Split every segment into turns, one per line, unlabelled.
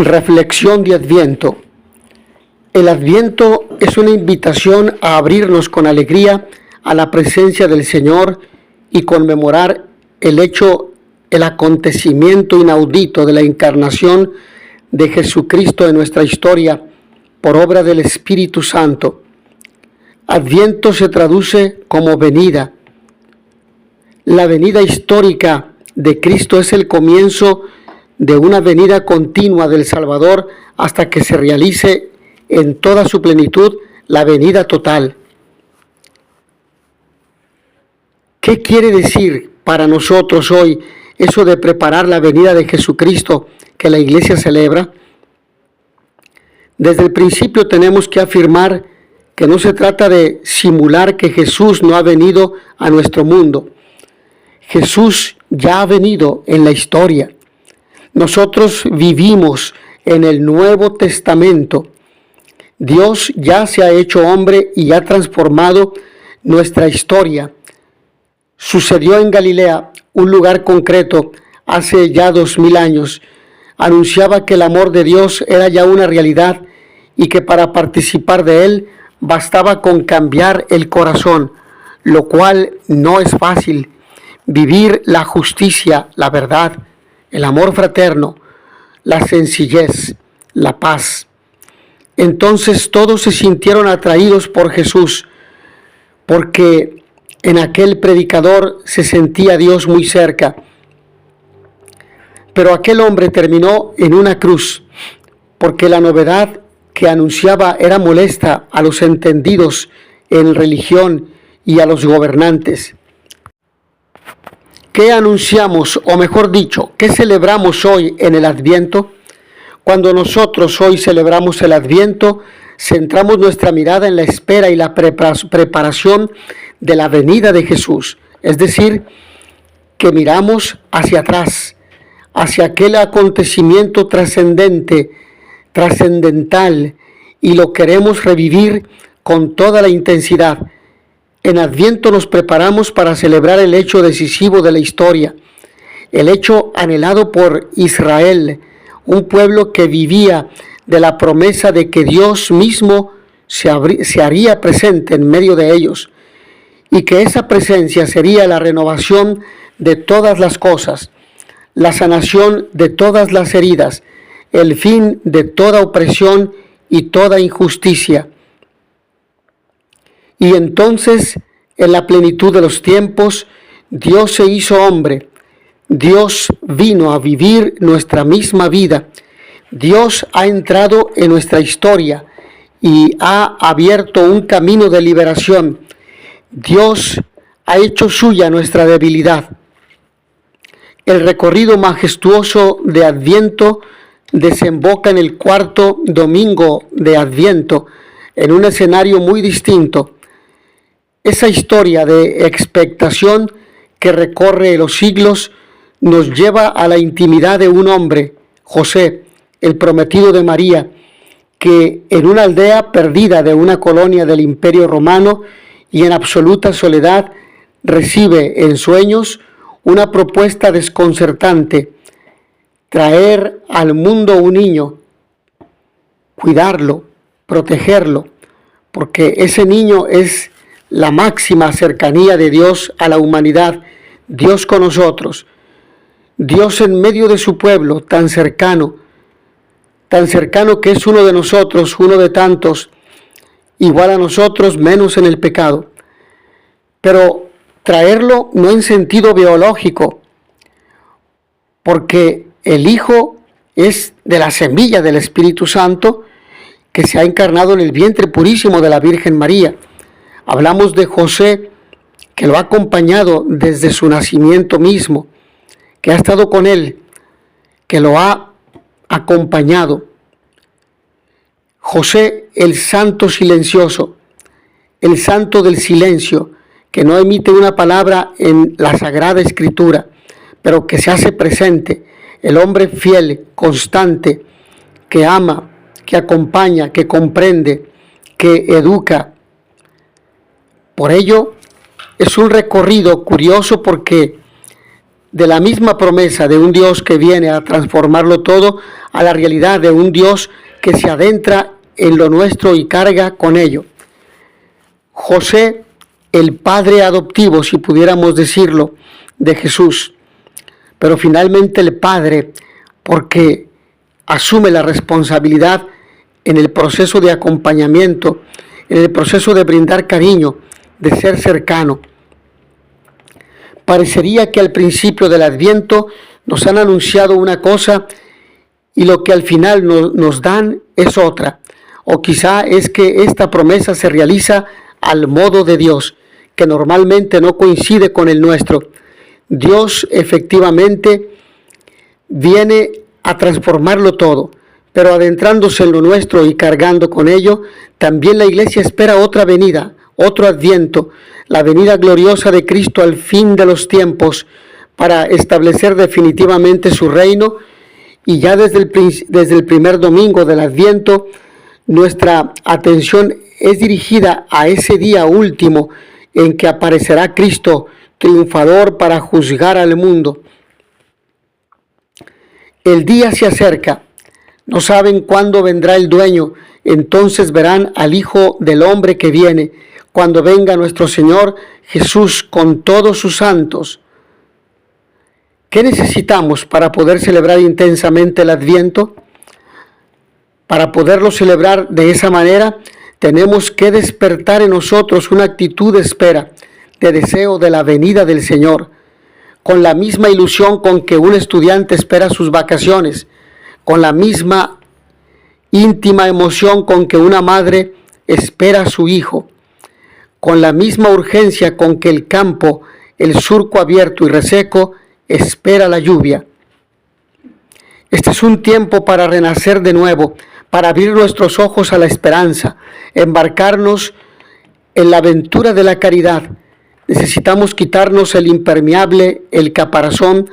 Reflexión de Adviento. El Adviento es una invitación a abrirnos con alegría a la presencia del Señor y conmemorar el acontecimiento inaudito de la encarnación de Jesucristo en nuestra historia por obra del Espíritu Santo. Adviento se traduce como venida. La venida histórica de Cristo es el comienzo de una venida continua del Salvador hasta que se realice en toda su plenitud la venida total. ¿Qué quiere decir para nosotros hoy eso de preparar la venida de Jesucristo que la Iglesia celebra? Desde el principio tenemos que afirmar que no se trata de simular que Jesús no ha venido a nuestro mundo. Jesús ya ha venido en la historia. Nosotros vivimos en el Nuevo Testamento. Dios ya se ha hecho hombre y ha transformado nuestra historia. Sucedió en Galilea, un lugar concreto, hace ya 2000 años. Anunciaba que el amor de Dios era ya una realidad y que para participar de él bastaba con cambiar el corazón, lo cual no es fácil. Vivir la justicia, la verdad, el amor fraterno, la sencillez, la paz. Entonces todos se sintieron atraídos por Jesús, porque en aquel predicador se sentía Dios muy cerca. Pero aquel hombre terminó en una cruz, porque la novedad que anunciaba era molesta a los entendidos en religión y a los gobernantes. ¿Qué anunciamos, o mejor dicho, qué celebramos hoy en el Adviento? Cuando nosotros hoy celebramos el Adviento, centramos nuestra mirada en la espera y la preparación de la venida de Jesús. Es decir, que miramos hacia atrás, hacia aquel acontecimiento trascendental, y lo queremos revivir con toda la intensidad. En Adviento nos preparamos para celebrar el hecho decisivo de la historia, el hecho anhelado por Israel, un pueblo que vivía de la promesa de que Dios mismo se haría presente en medio de ellos, y que esa presencia sería la renovación de todas las cosas, la sanación de todas las heridas, el fin de toda opresión y toda injusticia. Y entonces, en la plenitud de los tiempos, Dios se hizo hombre. Dios vino a vivir nuestra misma vida. Dios ha entrado en nuestra historia y ha abierto un camino de liberación. Dios ha hecho suya nuestra debilidad. El recorrido majestuoso de Adviento desemboca en el cuarto domingo de Adviento, en un escenario muy distinto. Esa historia de expectación que recorre los siglos nos lleva a la intimidad de un hombre, José, el prometido de María, que en una aldea perdida de una colonia del Imperio Romano y en absoluta soledad recibe en sueños una propuesta desconcertante: traer al mundo un niño, cuidarlo, protegerlo, porque ese niño es la máxima cercanía de Dios a la humanidad, Dios con nosotros, Dios en medio de su pueblo, tan cercano que es uno de nosotros, uno de tantos, igual a nosotros, menos en el pecado. Pero traerlo no en sentido biológico, porque el Hijo es de la semilla del Espíritu Santo que se ha encarnado en el vientre purísimo de la Virgen María. Hablamos de José, que lo ha acompañado desde su nacimiento mismo, que ha estado con él, que lo ha acompañado. José, el santo silencioso, el santo del silencio, que no emite una palabra en la Sagrada Escritura, pero que se hace presente, el hombre fiel, constante, que ama, que acompaña, que comprende, que educa. Por ello, es un recorrido curioso porque de la misma promesa de un Dios que viene a transformarlo todo, a la realidad de un Dios que se adentra en lo nuestro y carga con ello. José, el padre adoptivo, si pudiéramos decirlo, de Jesús, pero finalmente el padre, porque asume la responsabilidad en el proceso de acompañamiento, en el proceso de brindar cariño, de ser cercano. Parecería que al principio del Adviento nos han anunciado una cosa y lo que al final nos dan es otra. O quizá es que esta promesa se realiza al modo de Dios, que normalmente no coincide con el nuestro. Dios efectivamente viene a transformarlo todo, pero adentrándose en lo nuestro y cargando con ello, también la Iglesia espera otra venida, otro Adviento, la venida gloriosa de Cristo al fin de los tiempos, para establecer definitivamente su reino. Y ya desde el primer domingo del Adviento, nuestra atención es dirigida a ese día último en que aparecerá Cristo triunfador para juzgar al mundo. El día se acerca, no saben cuándo vendrá el dueño, entonces verán al Hijo del Hombre que viene, cuando venga nuestro Señor Jesús con todos sus santos. ¿Qué necesitamos para poder celebrar intensamente el Adviento? Para poderlo celebrar de esa manera, tenemos que despertar en nosotros una actitud de espera, de deseo de la venida del Señor, con la misma ilusión con que un estudiante espera sus vacaciones, con la misma íntima emoción con que una madre espera a su hijo, con la misma urgencia con que el campo, el surco abierto y reseco, espera la lluvia. Este es un tiempo para renacer de nuevo, para abrir nuestros ojos a la esperanza, embarcarnos en la aventura de la caridad. Necesitamos quitarnos el impermeable, el caparazón,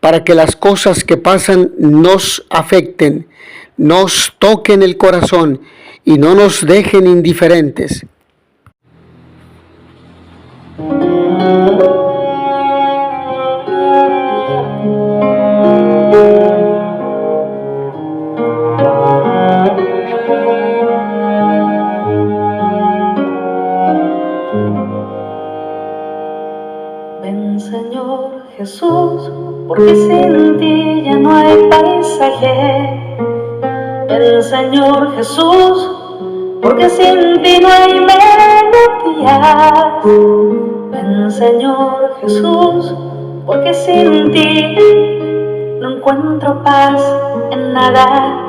para que las cosas que pasan nos afecten, nos toquen el corazón y no nos dejen indiferentes.
Ven, Señor Jesús, porque sin ti ya no hay paisaje. Ven, Señor Jesús, porque sin ti no hay melodías. Ven, Señor Jesús, porque sin ti no encuentro paz en nada.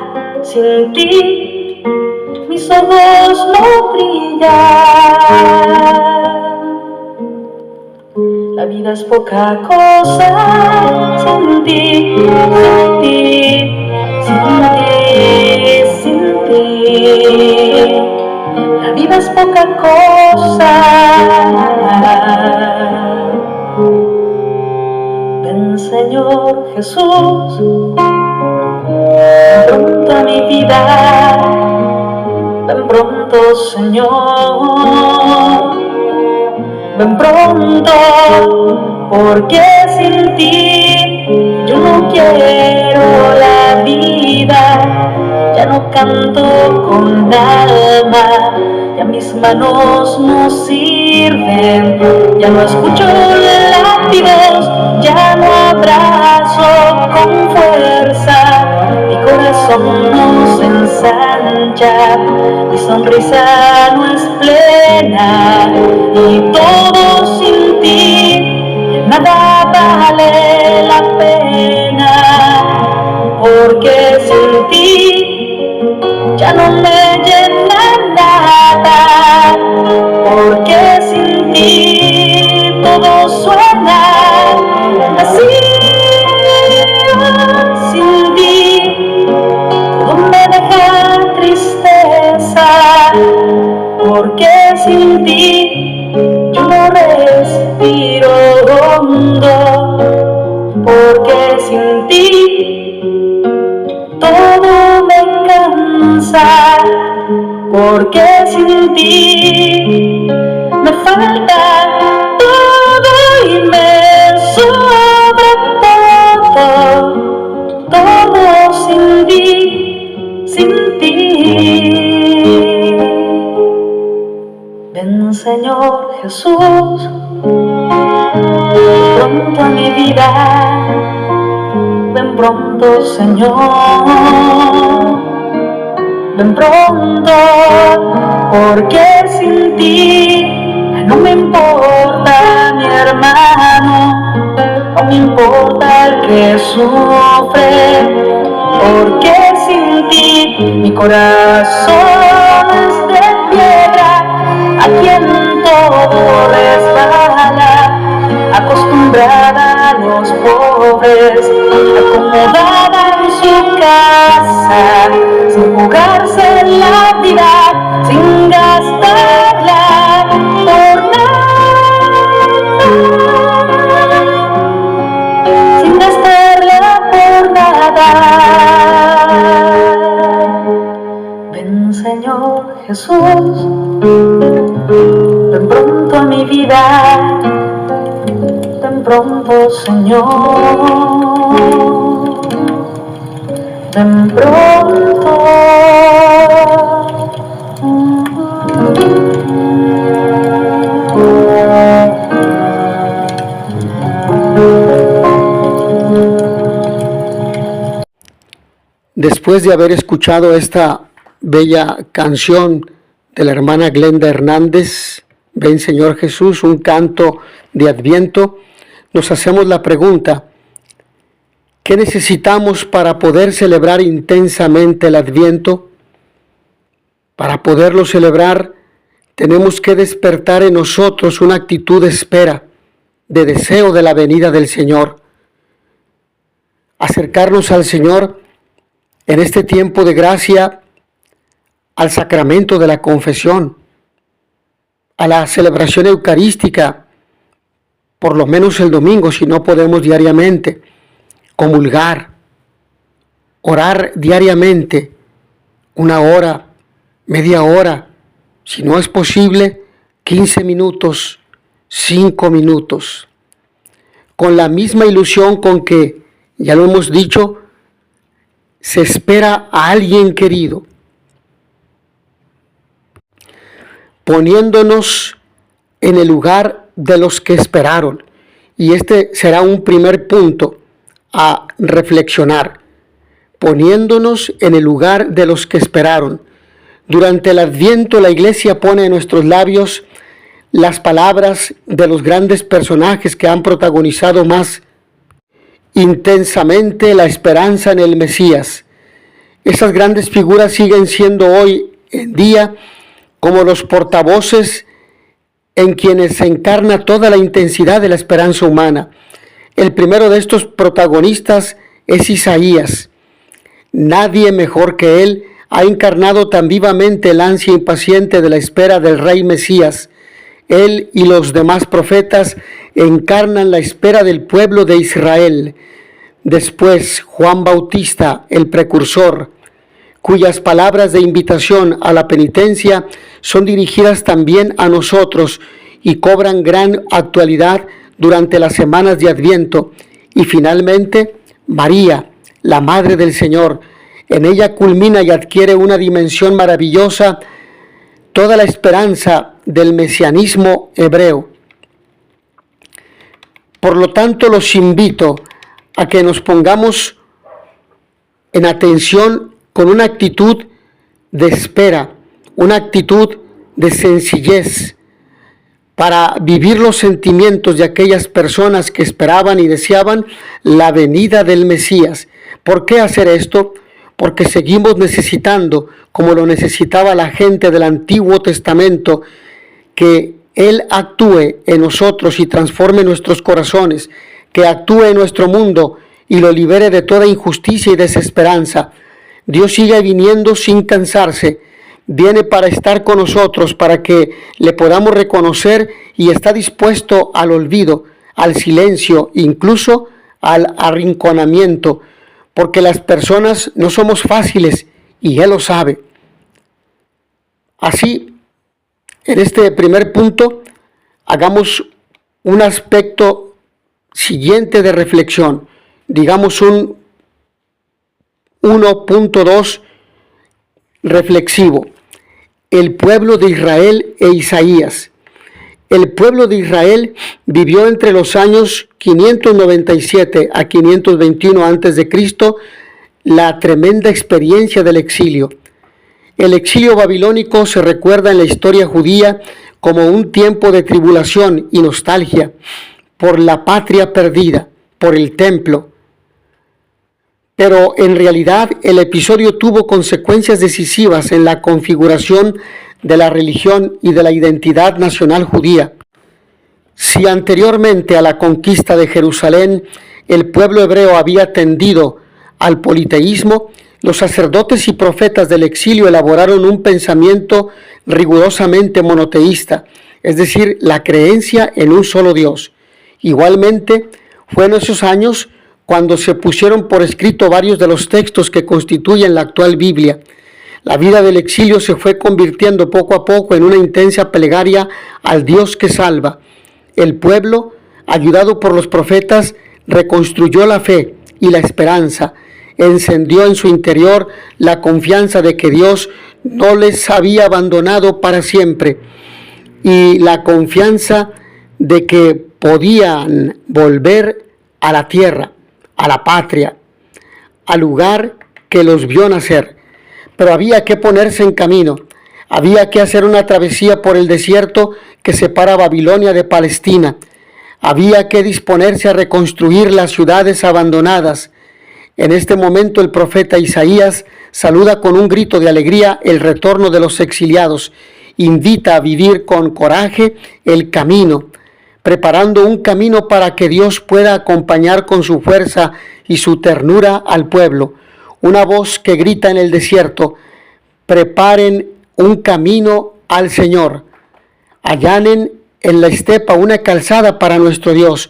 Sin ti mis ojos no brillan. La vida es poca cosa sin ti, sin ti, sin ti, sin ti. La vida es poca cosa. Ven, Señor Jesús, ven pronto a mi vida, ven pronto, Señor. Ven pronto, porque sin ti yo no quiero la vida. Ya no canto con alma, ya mis manos no sirven. Ya no escucho latidos, ya no abrazo con fuerza. Mi corazón no se ensancha, mi sonrisa no es plena. Y todo sin ti, nada vale la pena. Porque sin ti ya no me llena nada. Porque sin ti todo suena así. Sin ti todo me deja tristeza. Porque sin ti yo no respiro hondo. Porque sin ti todo me cansa. Porque sin ti me falta todo y me sobra sin ti. Ven Señor Jesús, pronto a mi vida, ven pronto Señor, ven pronto, porque sin ti no me importa mi hermano, no me importa el que sufre, porque sin ti mi corazón es de piedra, a quien todo resbala, acostumbrada a los pobres, acomodada en su casa, sin jugarse la vida, sin gastarla por nada, sin gastarla por nada. Ven Señor Jesús, ven pronto a mi vida, ven pronto Señor, ven pronto.
Después de haber escuchado esta bella canción de la hermana Glenda Hernández, Ven Señor Jesús, un canto de Adviento, nos hacemos la pregunta: ¿qué necesitamos para poder celebrar intensamente el Adviento? Para poderlo celebrar, tenemos que despertar en nosotros una actitud de espera, de deseo de la venida del Señor. Acercarnos al Señor en este tiempo de gracia, al sacramento de la confesión, a la celebración eucarística, por lo menos el domingo, si no podemos diariamente, comulgar, orar diariamente, 1 hora, media hora, si no es posible, 15 minutos, 5 minutos, con la misma ilusión con que, ya lo hemos dicho, se espera a alguien querido, poniéndonos en el lugar de los que esperaron. Y este será un primer punto a reflexionar, poniéndonos en el lugar de los que esperaron. Durante el Adviento, la Iglesia pone en nuestros labios las palabras de los grandes personajes que han protagonizado más intensamente la esperanza en el Mesías. Esas grandes figuras siguen siendo hoy en día como los portavoces en quienes se encarna toda la intensidad de la esperanza humana. El primero de estos protagonistas es Isaías. Nadie mejor que él ha encarnado tan vivamente el ansia impaciente de la espera del Rey Mesías. Él y los demás profetas encarnan la espera del pueblo de Israel. Después, Juan Bautista, el precursor, cuyas palabras de invitación a la penitencia son dirigidas también a nosotros y cobran gran actualidad durante las semanas de Adviento. Y finalmente, María, la Madre del Señor. En ella culmina y adquiere una dimensión maravillosa toda la esperanza del mesianismo hebreo. Por lo tanto, los invito a que nos pongamos en atención con una actitud de espera, una actitud de sencillez, para vivir los sentimientos de aquellas personas que esperaban y deseaban la venida del Mesías. ¿Por qué hacer esto? Porque seguimos necesitando, como lo necesitaba la gente del Antiguo Testamento, que Él actúe en nosotros y transforme nuestros corazones, que actúe en nuestro mundo y lo libere de toda injusticia y desesperanza. Dios sigue viniendo sin cansarse, viene para estar con nosotros, para que le podamos reconocer, y está dispuesto al olvido, al silencio, incluso al arrinconamiento, porque las personas no somos fáciles y Él lo sabe. Así, en este primer punto, hagamos un aspecto siguiente de reflexión, digamos un 1.2, reflexivo. El pueblo de Israel e Isaías. El pueblo de Israel vivió entre los años 597 a 521 a.C. la tremenda experiencia del exilio. El exilio babilónico se recuerda en la historia judía como un tiempo de tribulación y nostalgia por la patria perdida, por el templo. Pero en realidad el episodio tuvo consecuencias decisivas en la configuración de la religión y de la identidad nacional judía. Si anteriormente a la conquista de Jerusalén el pueblo hebreo había tendido al politeísmo, los sacerdotes y profetas del exilio elaboraron un pensamiento rigurosamente monoteísta, es decir, la creencia en un solo Dios. Igualmente, fue en esos años cuando se pusieron por escrito varios de los textos que constituyen la actual Biblia. La vida del exilio se fue convirtiendo poco a poco en una intensa plegaria al Dios que salva. El pueblo, ayudado por los profetas, reconstruyó la fe y la esperanza, encendió en su interior la confianza de que Dios no les había abandonado para siempre y la confianza de que podían volver a la tierra, a la patria, al lugar que los vio nacer. Pero había que ponerse en camino, había que hacer una travesía por el desierto que separa Babilonia de Palestina, había que disponerse a reconstruir las ciudades abandonadas. En este momento el profeta Isaías saluda con un grito de alegría el retorno de los exiliados, invita a vivir con coraje el camino, preparando un camino para que Dios pueda acompañar con su fuerza y su ternura al pueblo. Una voz que grita en el desierto: preparen un camino al Señor, allanen en la estepa una calzada para nuestro Dios,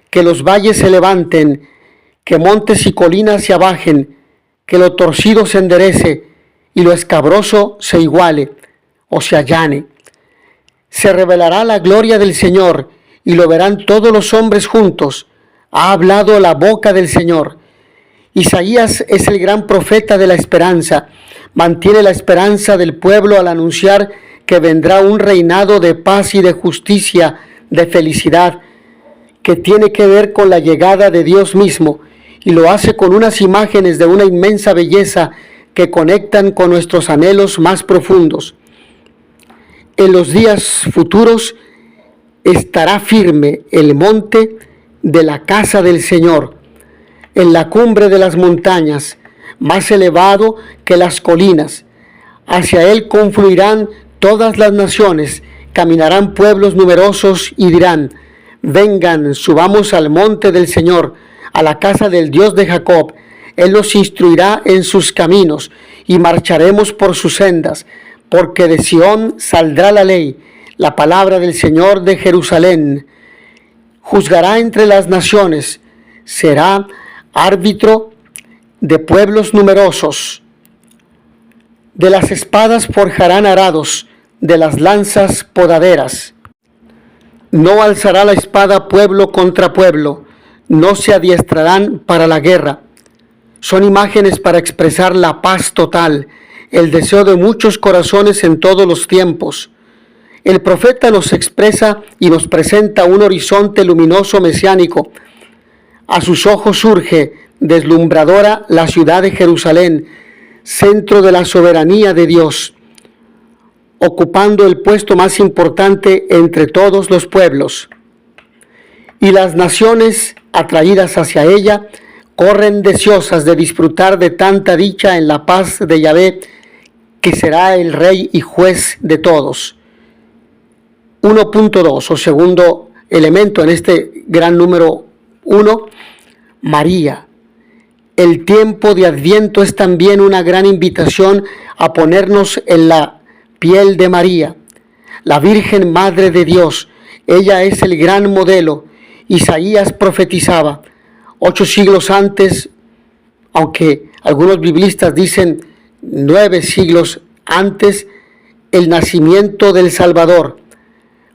que los valles se levanten, que montes y colinas se abajen, que lo torcido se enderece y lo escabroso se iguale o se allane. Se revelará la gloria del Señor y lo verán todos los hombres juntos. Ha hablado la boca del Señor. Isaías es el gran profeta de la esperanza. Mantiene la esperanza del pueblo al anunciar que vendrá un reinado de paz y de justicia, de felicidad, que tiene que ver con la llegada de Dios mismo, y lo hace con unas imágenes de una inmensa belleza que conectan con nuestros anhelos más profundos. En los días futuros estará firme el monte de la casa del Señor, en la cumbre de las montañas, más elevado que las colinas. Hacia él confluirán todas las naciones, caminarán pueblos numerosos y dirán: vengan, subamos al monte del Señor, a la casa del Dios de Jacob. Él nos instruirá en sus caminos y marcharemos por sus sendas, porque de Sión saldrá la ley, la palabra del Señor de Jerusalén. Juzgará entre las naciones, será árbitro de pueblos numerosos. De las espadas forjarán arados, de las lanzas podaderas. No alzará la espada pueblo contra pueblo, no se adiestrarán para la guerra. Son imágenes para expresar la paz total, el deseo de muchos corazones en todos los tiempos. El profeta nos expresa y nos presenta un horizonte luminoso mesiánico. A sus ojos surge, deslumbradora, la ciudad de Jerusalén, centro de la soberanía de Dios, ocupando el puesto más importante entre todos los pueblos. Y las naciones, atraídas hacia ella, corren deseosas de disfrutar de tanta dicha en la paz de Yahvé, que será el Rey y Juez de todos. 1.2, o segundo elemento en este gran número 1, María. El tiempo de Adviento es también una gran invitación a ponernos en la piel de María, la Virgen Madre de Dios. Ella es el gran modelo. Isaías profetizaba 8 siglos antes, aunque algunos biblistas dicen 9 siglos antes, el nacimiento del Salvador.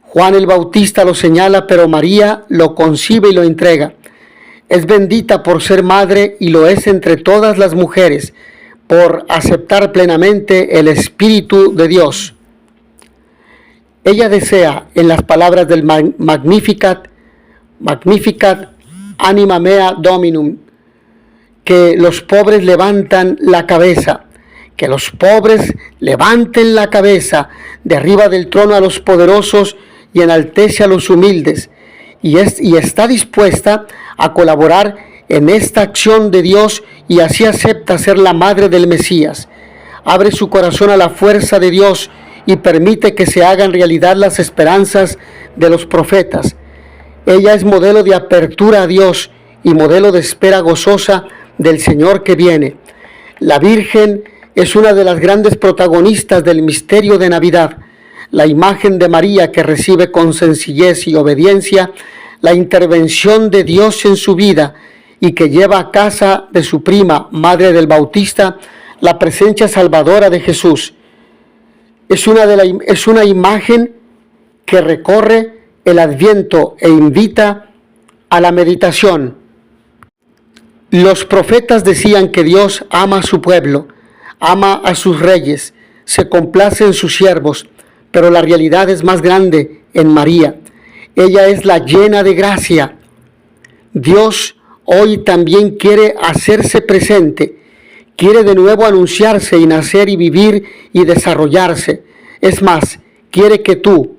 Juan el Bautista lo señala, pero María lo concibe y lo entrega. Es bendita por ser madre y lo es entre todas las mujeres, por aceptar plenamente el Espíritu de Dios. Ella desea, en las palabras del Magnificat, anima mea Dominum, que los pobres levantan la cabeza, que los pobres levanten la cabeza, derriba del trono a los poderosos y enaltece a los humildes, y está dispuesta a colaborar en esta acción de Dios y así acepta ser la madre del Mesías. Abre su corazón a la fuerza de Dios y permite que se hagan realidad las esperanzas de los profetas. Ella es modelo de apertura a Dios y modelo de espera gozosa del Señor que viene. La Virgen es una de las grandes protagonistas del misterio de Navidad, la imagen de María que recibe con sencillez y obediencia la intervención de Dios en su vida y que lleva a casa de su prima, madre del Bautista, la presencia salvadora de Jesús. Es una imagen que recorre el Adviento e invita a la meditación. Los profetas decían que Dios ama a su pueblo, ama a sus reyes, se complace en sus siervos, pero la realidad es más grande en María. Ella es la llena de gracia. Dios hoy también quiere hacerse presente, quiere de nuevo anunciarse y nacer y vivir y desarrollarse. Es más, quiere que tú,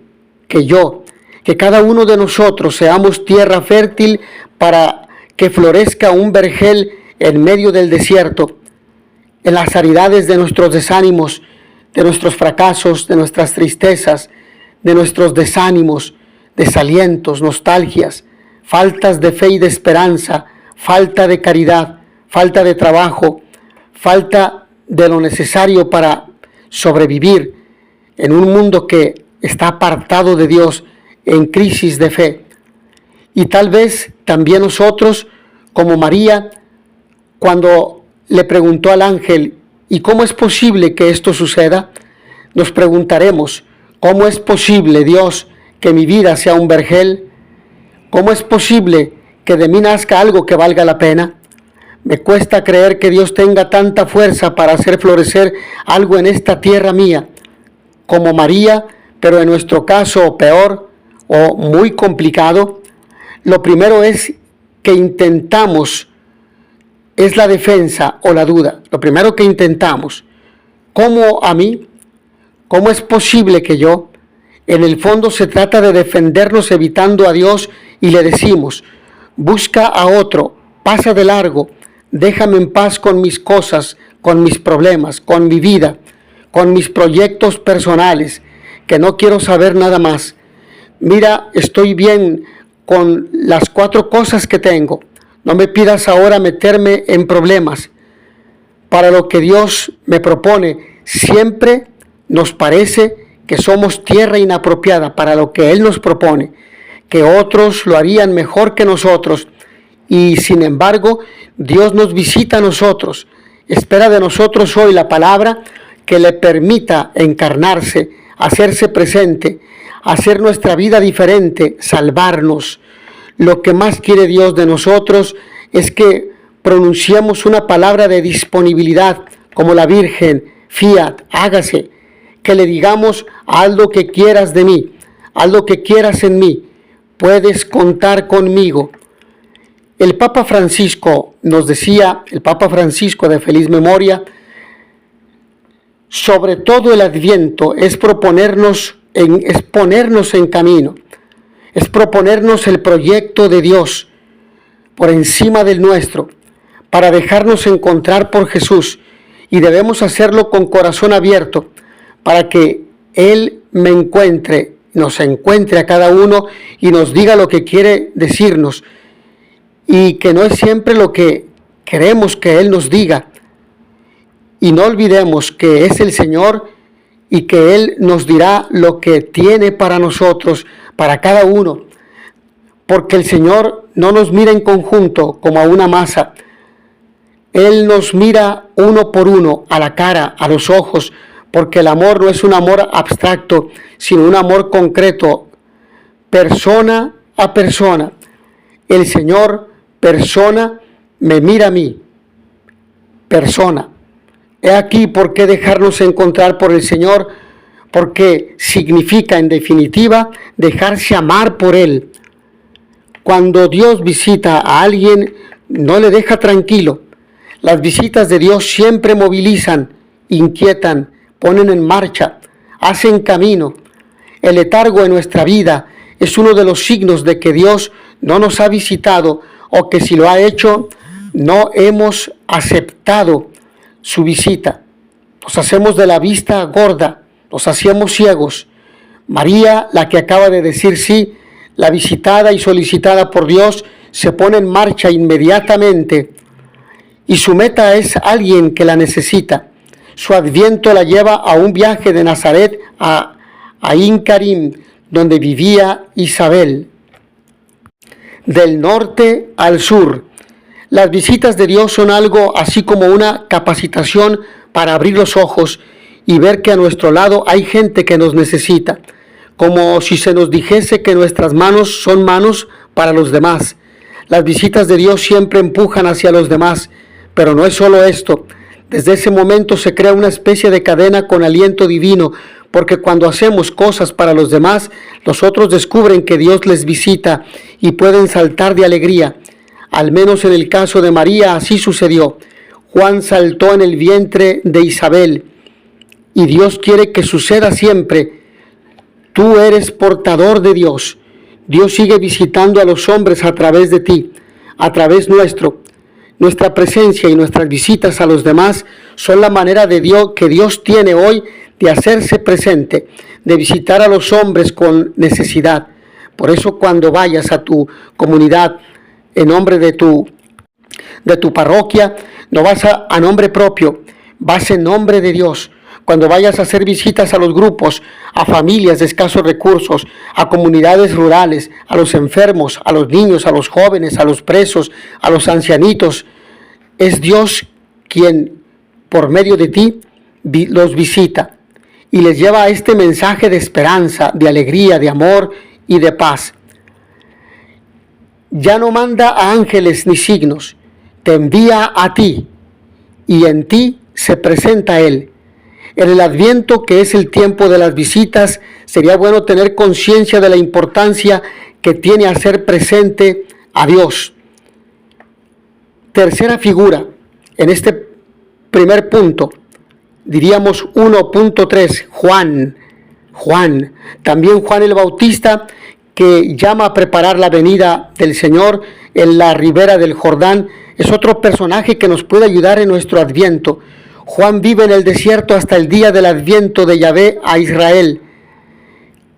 que yo, que cada uno de nosotros seamos tierra fértil para que florezca un vergel en medio del desierto, en las aridades de nuestros desánimos, de nuestros fracasos, de nuestras tristezas, de nuestros desánimos, desalientos, nostalgias, faltas de fe y de esperanza, falta de caridad, falta de trabajo, falta de lo necesario para sobrevivir en un mundo que está apartado de Dios, en crisis de fe. Y tal vez también nosotros, como María, cuando le preguntó al ángel, ¿y cómo es posible que esto suceda? Nos preguntaremos, ¿cómo es posible, Dios, que mi vida sea un vergel? ¿Cómo es posible que de mí nazca algo que valga la pena? Me cuesta creer que Dios tenga tanta fuerza para hacer florecer algo en esta tierra mía, como María, pero en nuestro caso peor o muy complicado. Lo primero es que intentamos, es la defensa o la duda. Lo primero que intentamos, ¿cómo a mí? ¿Cómo es posible que yo? En el fondo se trata de defendernos evitando a Dios y le decimos, busca a otro, pasa de largo, déjame en paz con mis cosas, con mis problemas, con mi vida, con mis proyectos personales, que no quiero saber nada más. Mira, estoy bien con las 4 cosas que tengo. No me pidas ahora meterme en problemas. Para lo que Dios me propone, siempre nos parece que somos tierra inapropiada para lo que Él nos propone, que otros lo harían mejor que nosotros. Y sin embargo, Dios nos visita a nosotros, espera de nosotros hoy la palabra que le permita encarnarse, hacerse presente, hacer nuestra vida diferente, salvarnos. Lo que más quiere Dios de nosotros es que pronunciemos una palabra de disponibilidad, como la Virgen, fiat, hágase, que le digamos, haz lo que quieras de mí, haz lo que quieras en mí, puedes contar conmigo. El Papa Francisco nos decía, el Papa Francisco de feliz memoria, sobre todo el Adviento es ponernos en camino, es proponernos el proyecto de Dios por encima del nuestro, para dejarnos encontrar por Jesús, y debemos hacerlo con corazón abierto, para que Él me encuentre, nos encuentre a cada uno y nos diga lo que quiere decirnos, y que no es siempre lo que queremos que Él nos diga. Y no olvidemos que es el Señor y que Él nos dirá lo que tiene para nosotros, para cada uno. Porque el Señor no nos mira en conjunto como a una masa. Él nos mira uno por uno, a la cara, a los ojos, porque el amor no es un amor abstracto, sino un amor concreto, persona a persona. El Señor, persona, me mira a mí, persona. He aquí por qué dejarnos encontrar por el Señor, porque significa en definitiva dejarse amar por Él. Cuando Dios visita a alguien, no le deja tranquilo. Las visitas de Dios siempre movilizan, inquietan, ponen en marcha, hacen camino. El letargo en nuestra vida es uno de los signos de que Dios no nos ha visitado o que si lo ha hecho, no hemos aceptado su visita. Nos hacemos de la vista gorda, nos hacemos ciegos. María, la que acaba de decir sí, la visitada y solicitada por Dios, se pone en marcha inmediatamente y su meta es alguien que la necesita. Su adviento la lleva a un viaje de Nazaret a Ain Karim, donde vivía Isabel. Del norte al sur, las visitas de Dios son algo así como una capacitación para abrir los ojos y ver que a nuestro lado hay gente que nos necesita, como si se nos dijese que nuestras manos son manos para los demás. Las visitas de Dios siempre empujan hacia los demás, pero no es solo esto. Desde ese momento se crea una especie de cadena con aliento divino, porque cuando hacemos cosas para los demás, los otros descubren que Dios les visita y pueden saltar de alegría. Al menos en el caso de María así sucedió. Juan saltó en el vientre de Isabel y Dios quiere que suceda siempre. Tú eres portador de Dios. Dios sigue visitando a los hombres a través de ti, a través nuestro. Nuestra presencia y nuestras visitas a los demás son la manera de Dios que Dios tiene hoy de hacerse presente, de visitar a los hombres con necesidad. Por eso cuando vayas a tu comunidad en nombre de tu parroquia, no vas a nombre propio, vas en nombre de Dios. Cuando vayas a hacer visitas a los grupos, a familias de escasos recursos, a comunidades rurales, a los enfermos, a los niños, a los jóvenes, a los presos, a los ancianitos, es Dios quien por medio de ti los visita y les lleva este mensaje de esperanza, de alegría, de amor y de paz. Ya no manda a ángeles ni signos, te envía a ti y en ti se presenta Él. En el Adviento, que es el tiempo de las visitas, sería bueno tener conciencia de la importancia que tiene hacer presente a Dios. Tercera figura, en este primer punto, diríamos 1.3, Juan. También Juan el Bautista, que llama a preparar la venida del Señor en la ribera del Jordán, es otro personaje que nos puede ayudar en nuestro Adviento. Juan vive en el desierto hasta el día del adviento de Yahvé a Israel.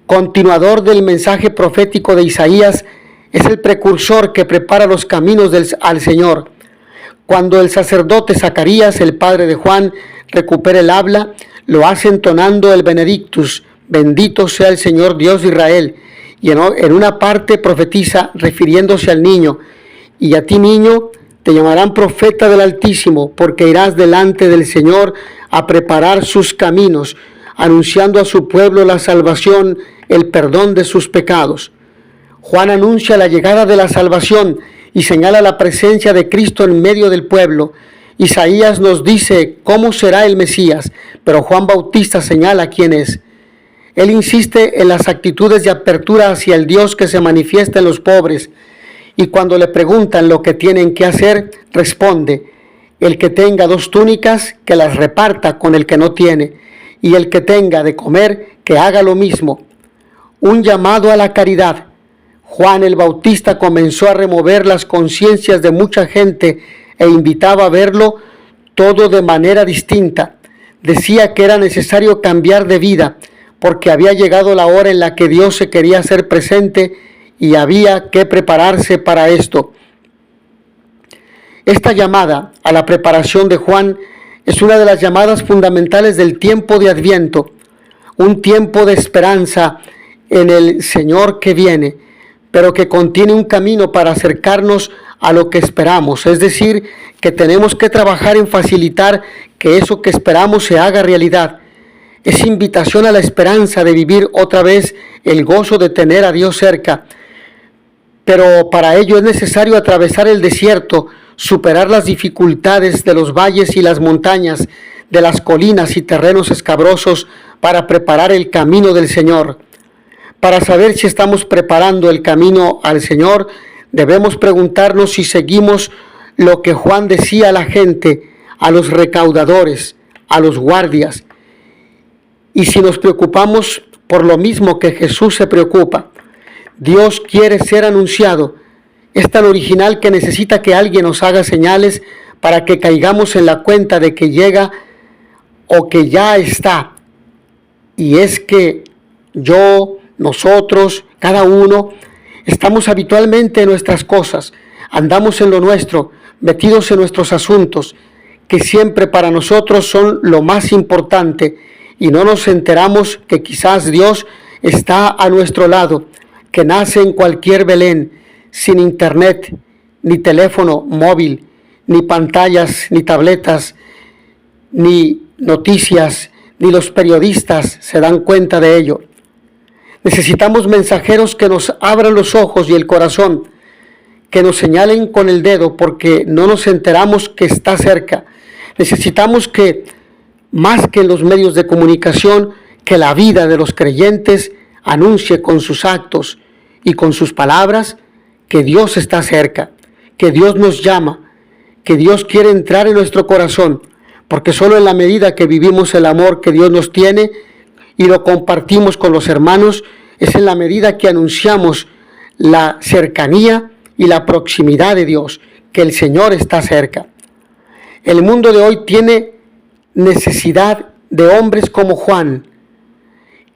Continuador del mensaje profético de Isaías, es el precursor que prepara los caminos al Señor. Cuando el sacerdote Zacarías, el padre de Juan, recupera el habla, lo hace entonando el Benedictus, bendito sea el Señor Dios de Israel. Y en una parte profetiza refiriéndose al niño, y a ti niño, te llamarán profeta del Altísimo, porque irás delante del Señor a preparar sus caminos, anunciando a su pueblo la salvación, el perdón de sus pecados. Juan anuncia la llegada de la salvación y señala la presencia de Cristo en medio del pueblo. Isaías nos dice cómo será el Mesías, pero Juan Bautista señala quién es. Él insiste en las actitudes de apertura hacia el Dios que se manifiesta en los pobres. Y cuando le preguntan lo que tienen que hacer, responde: el que tenga 2 túnicas, que las reparta con el que no tiene, y el que tenga de comer, que haga lo mismo. Un llamado a la caridad. Juan el Bautista comenzó a remover las conciencias de mucha gente e invitaba a verlo todo de manera distinta. Decía que era necesario cambiar de vida, porque había llegado la hora en la que Dios se quería hacer presente y había que prepararse para esto. Esta llamada a la preparación de Juan es una de las llamadas fundamentales del tiempo de Adviento, un tiempo de esperanza en el Señor que viene, pero que contiene un camino para acercarnos a lo que esperamos, es decir, que tenemos que trabajar en facilitar que eso que esperamos se haga realidad. Es invitación a la esperanza de vivir otra vez el gozo de tener a Dios cerca. Pero para ello es necesario atravesar el desierto, superar las dificultades de los valles y las montañas, de las colinas y terrenos escabrosos para preparar el camino del Señor. Para saber si estamos preparando el camino al Señor, debemos preguntarnos si seguimos lo que Juan decía a la gente, a los recaudadores, a los guardias, y si nos preocupamos por lo mismo que Jesús se preocupa. Dios quiere ser anunciado. Es tan original que necesita que alguien nos haga señales para que caigamos en la cuenta de que llega o que ya está. Y es que yo, nosotros, cada uno, estamos habitualmente en nuestras cosas, andamos en lo nuestro, metidos en nuestros asuntos, que siempre para nosotros son lo más importante, y no nos enteramos que quizás Dios está a nuestro lado, que nace en cualquier Belén, sin internet, ni teléfono móvil, ni pantallas, ni tabletas, ni noticias, ni los periodistas se dan cuenta de ello. Necesitamos mensajeros que nos abran los ojos y el corazón, que nos señalen con el dedo porque no nos enteramos que está cerca. Necesitamos que, más que en los medios de comunicación, que la vida de los creyentes anuncie con sus actos y con sus palabras que Dios está cerca, que Dios nos llama, que Dios quiere entrar en nuestro corazón, porque solo en la medida que vivimos el amor que Dios nos tiene y lo compartimos con los hermanos, es en la medida que anunciamos la cercanía y la proximidad de Dios, que el Señor está cerca. El mundo de hoy tiene necesidad de hombres como Juan,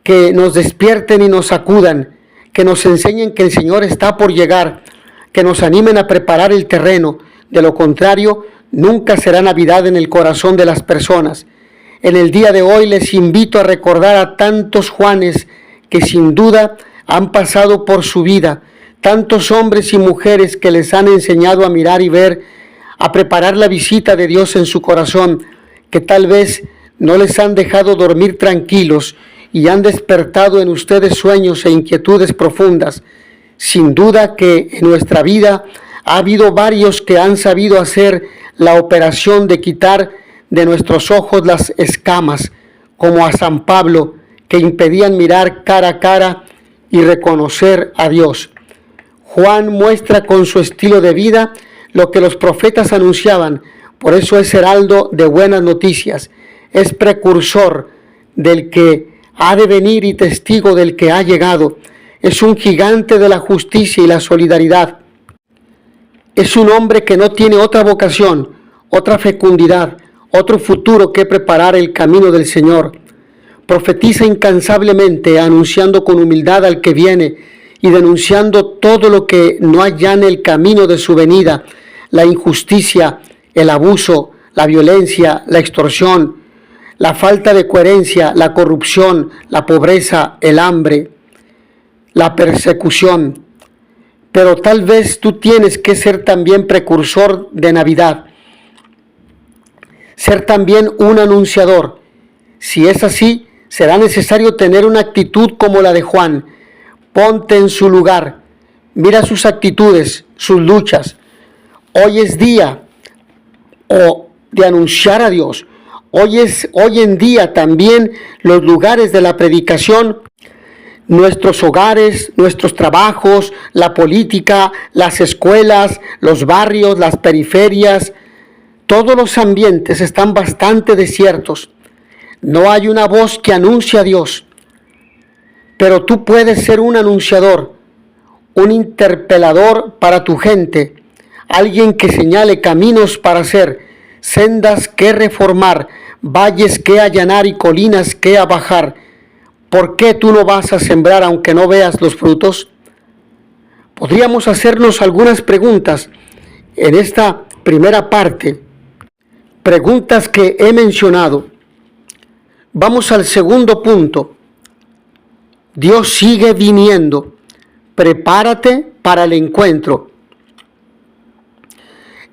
que nos despierten y nos sacudan, que nos enseñen que el Señor está por llegar, que nos animen a preparar el terreno. De lo contrario, nunca será Navidad en el corazón de las personas. En el día de hoy les invito a recordar a tantos Juanes que sin duda han pasado por su vida, tantos hombres y mujeres que les han enseñado a mirar y ver, a preparar la visita de Dios en su corazón, que tal vez no les han dejado dormir tranquilos y han despertado en ustedes sueños e inquietudes profundas. Sin duda que en nuestra vida ha habido varios que han sabido hacer la operación de quitar de nuestros ojos las escamas, como a San Pablo, que impedían mirar cara a cara y reconocer a Dios. Juan muestra con su estilo de vida lo que los profetas anunciaban, por eso es heraldo de buenas noticias, es precursor del que ha de venir y testigo del que ha llegado, es un gigante de la justicia y la solidaridad, es un hombre que no tiene otra vocación, otra fecundidad, otro futuro que preparar el camino del Señor. Profetiza incansablemente, anunciando con humildad al que viene y denunciando todo lo que no allane el camino de su venida, la injusticia, el abuso, la violencia, la extorsión, la falta de coherencia, la corrupción, la pobreza, el hambre, la persecución. Pero tal vez tú tienes que ser también precursor de Navidad, ser también un anunciador. Si es así, será necesario tener una actitud como la de Juan. Ponte en su lugar, mira sus actitudes, sus luchas. Hoy es día de anunciar a Dios. Hoy en día también los lugares de la predicación, nuestros hogares, nuestros trabajos, la política, las escuelas, los barrios, las periferias, todos los ambientes están bastante desiertos. No hay una voz que anuncie a Dios, pero tú puedes ser un anunciador, un interpelador para tu gente, alguien que señale caminos para hacer, sendas que reformar, valles que allanar y colinas que abajar. ¿Por qué tú no vas a sembrar aunque no veas los frutos? Podríamos hacernos algunas preguntas en esta primera parte, preguntas que he mencionado. Vamos al segundo punto. Dios sigue viniendo. Prepárate para el encuentro.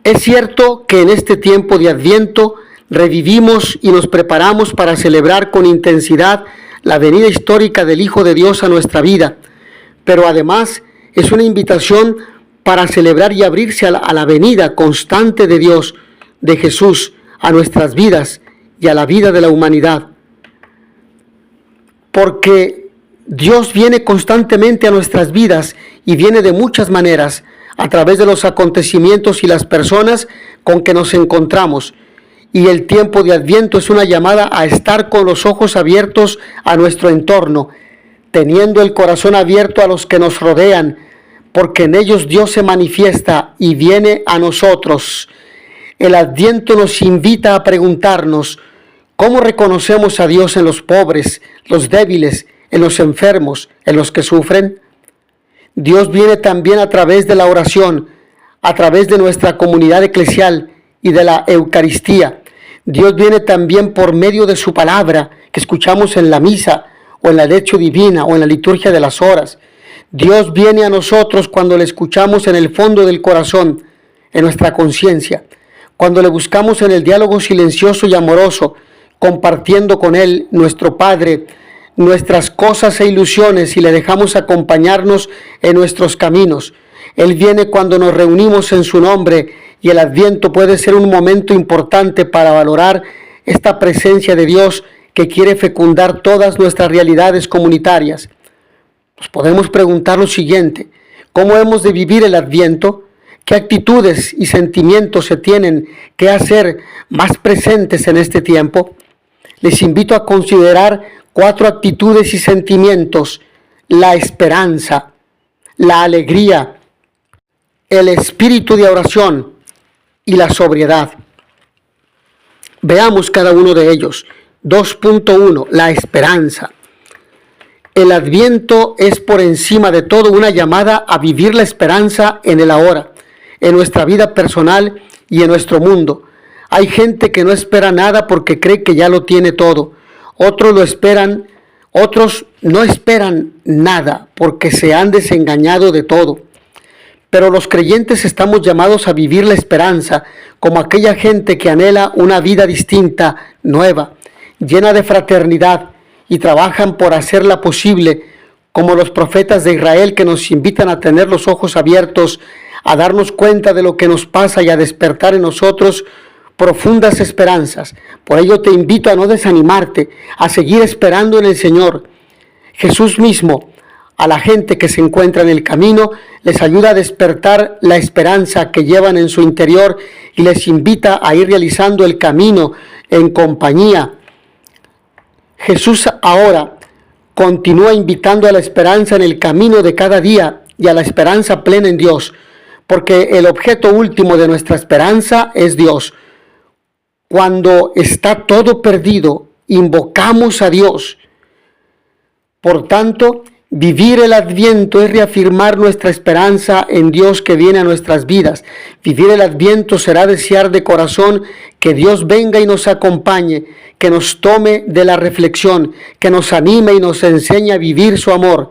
Es cierto que en este tiempo de Adviento revivimos y nos preparamos para celebrar con intensidad la venida histórica del Hijo de Dios a nuestra vida, pero además es una invitación para celebrar y abrirse a la venida constante de Dios, de Jesús, a nuestras vidas y a la vida de la humanidad. Porque Dios viene constantemente a nuestras vidas y viene de muchas maneras, a través de los acontecimientos y las personas con que nos encontramos. Y el tiempo de Adviento es una llamada a estar con los ojos abiertos a nuestro entorno, teniendo el corazón abierto a los que nos rodean, porque en ellos Dios se manifiesta y viene a nosotros. El Adviento nos invita a preguntarnos, ¿cómo reconocemos a Dios en los pobres, los débiles, en los enfermos, en los que sufren? Dios viene también a través de la oración, a través de nuestra comunidad eclesial y de la Eucaristía. Dios viene también por medio de su palabra que escuchamos en la misa o en la lección divina o en la liturgia de las horas. Dios viene a nosotros cuando le escuchamos en el fondo del corazón, en nuestra conciencia, cuando le buscamos en el diálogo silencioso y amoroso, compartiendo con Él, nuestro Padre, nuestras cosas e ilusiones y le dejamos acompañarnos en nuestros caminos. Él viene cuando nos reunimos en su nombre y el Adviento puede ser un momento importante para valorar esta presencia de Dios que quiere fecundar todas nuestras realidades comunitarias. Nos podemos preguntar lo siguiente: ¿cómo hemos de vivir el Adviento? ¿Qué actitudes y sentimientos se tienen que hacer más presentes en este tiempo? Les invito a considerar 4 actitudes y sentimientos: la esperanza, la alegría, el espíritu de oración y la sobriedad. Veamos cada uno de ellos. 2.1. La esperanza. El Adviento es por encima de todo una llamada a vivir la esperanza en el ahora, en nuestra vida personal y en nuestro mundo. Hay gente que no espera nada porque cree que ya lo tiene todo. Otros lo esperan, otros no esperan nada porque se han desengañado de todo. Pero los creyentes estamos llamados a vivir la esperanza como aquella gente que anhela una vida distinta, nueva, llena de fraternidad y trabajan por hacerla posible, como los profetas de Israel que nos invitan a tener los ojos abiertos, a darnos cuenta de lo que nos pasa y a despertar en nosotros profundas esperanzas. Por ello te invito a no desanimarte, a seguir esperando en el Señor. Jesús mismo, a la gente que se encuentra en el camino, les ayuda a despertar la esperanza que llevan en su interior y les invita a ir realizando el camino en compañía. Jesús ahora continúa invitando a la esperanza en el camino de cada día y a la esperanza plena en Dios, porque el objeto último de nuestra esperanza es Dios. Cuando está todo perdido, invocamos a Dios. Por tanto, vivir el Adviento es reafirmar nuestra esperanza en Dios que viene a nuestras vidas. Vivir el Adviento será desear de corazón que Dios venga y nos acompañe, que nos tome de la reflexión, que nos anime y nos enseñe a vivir su amor.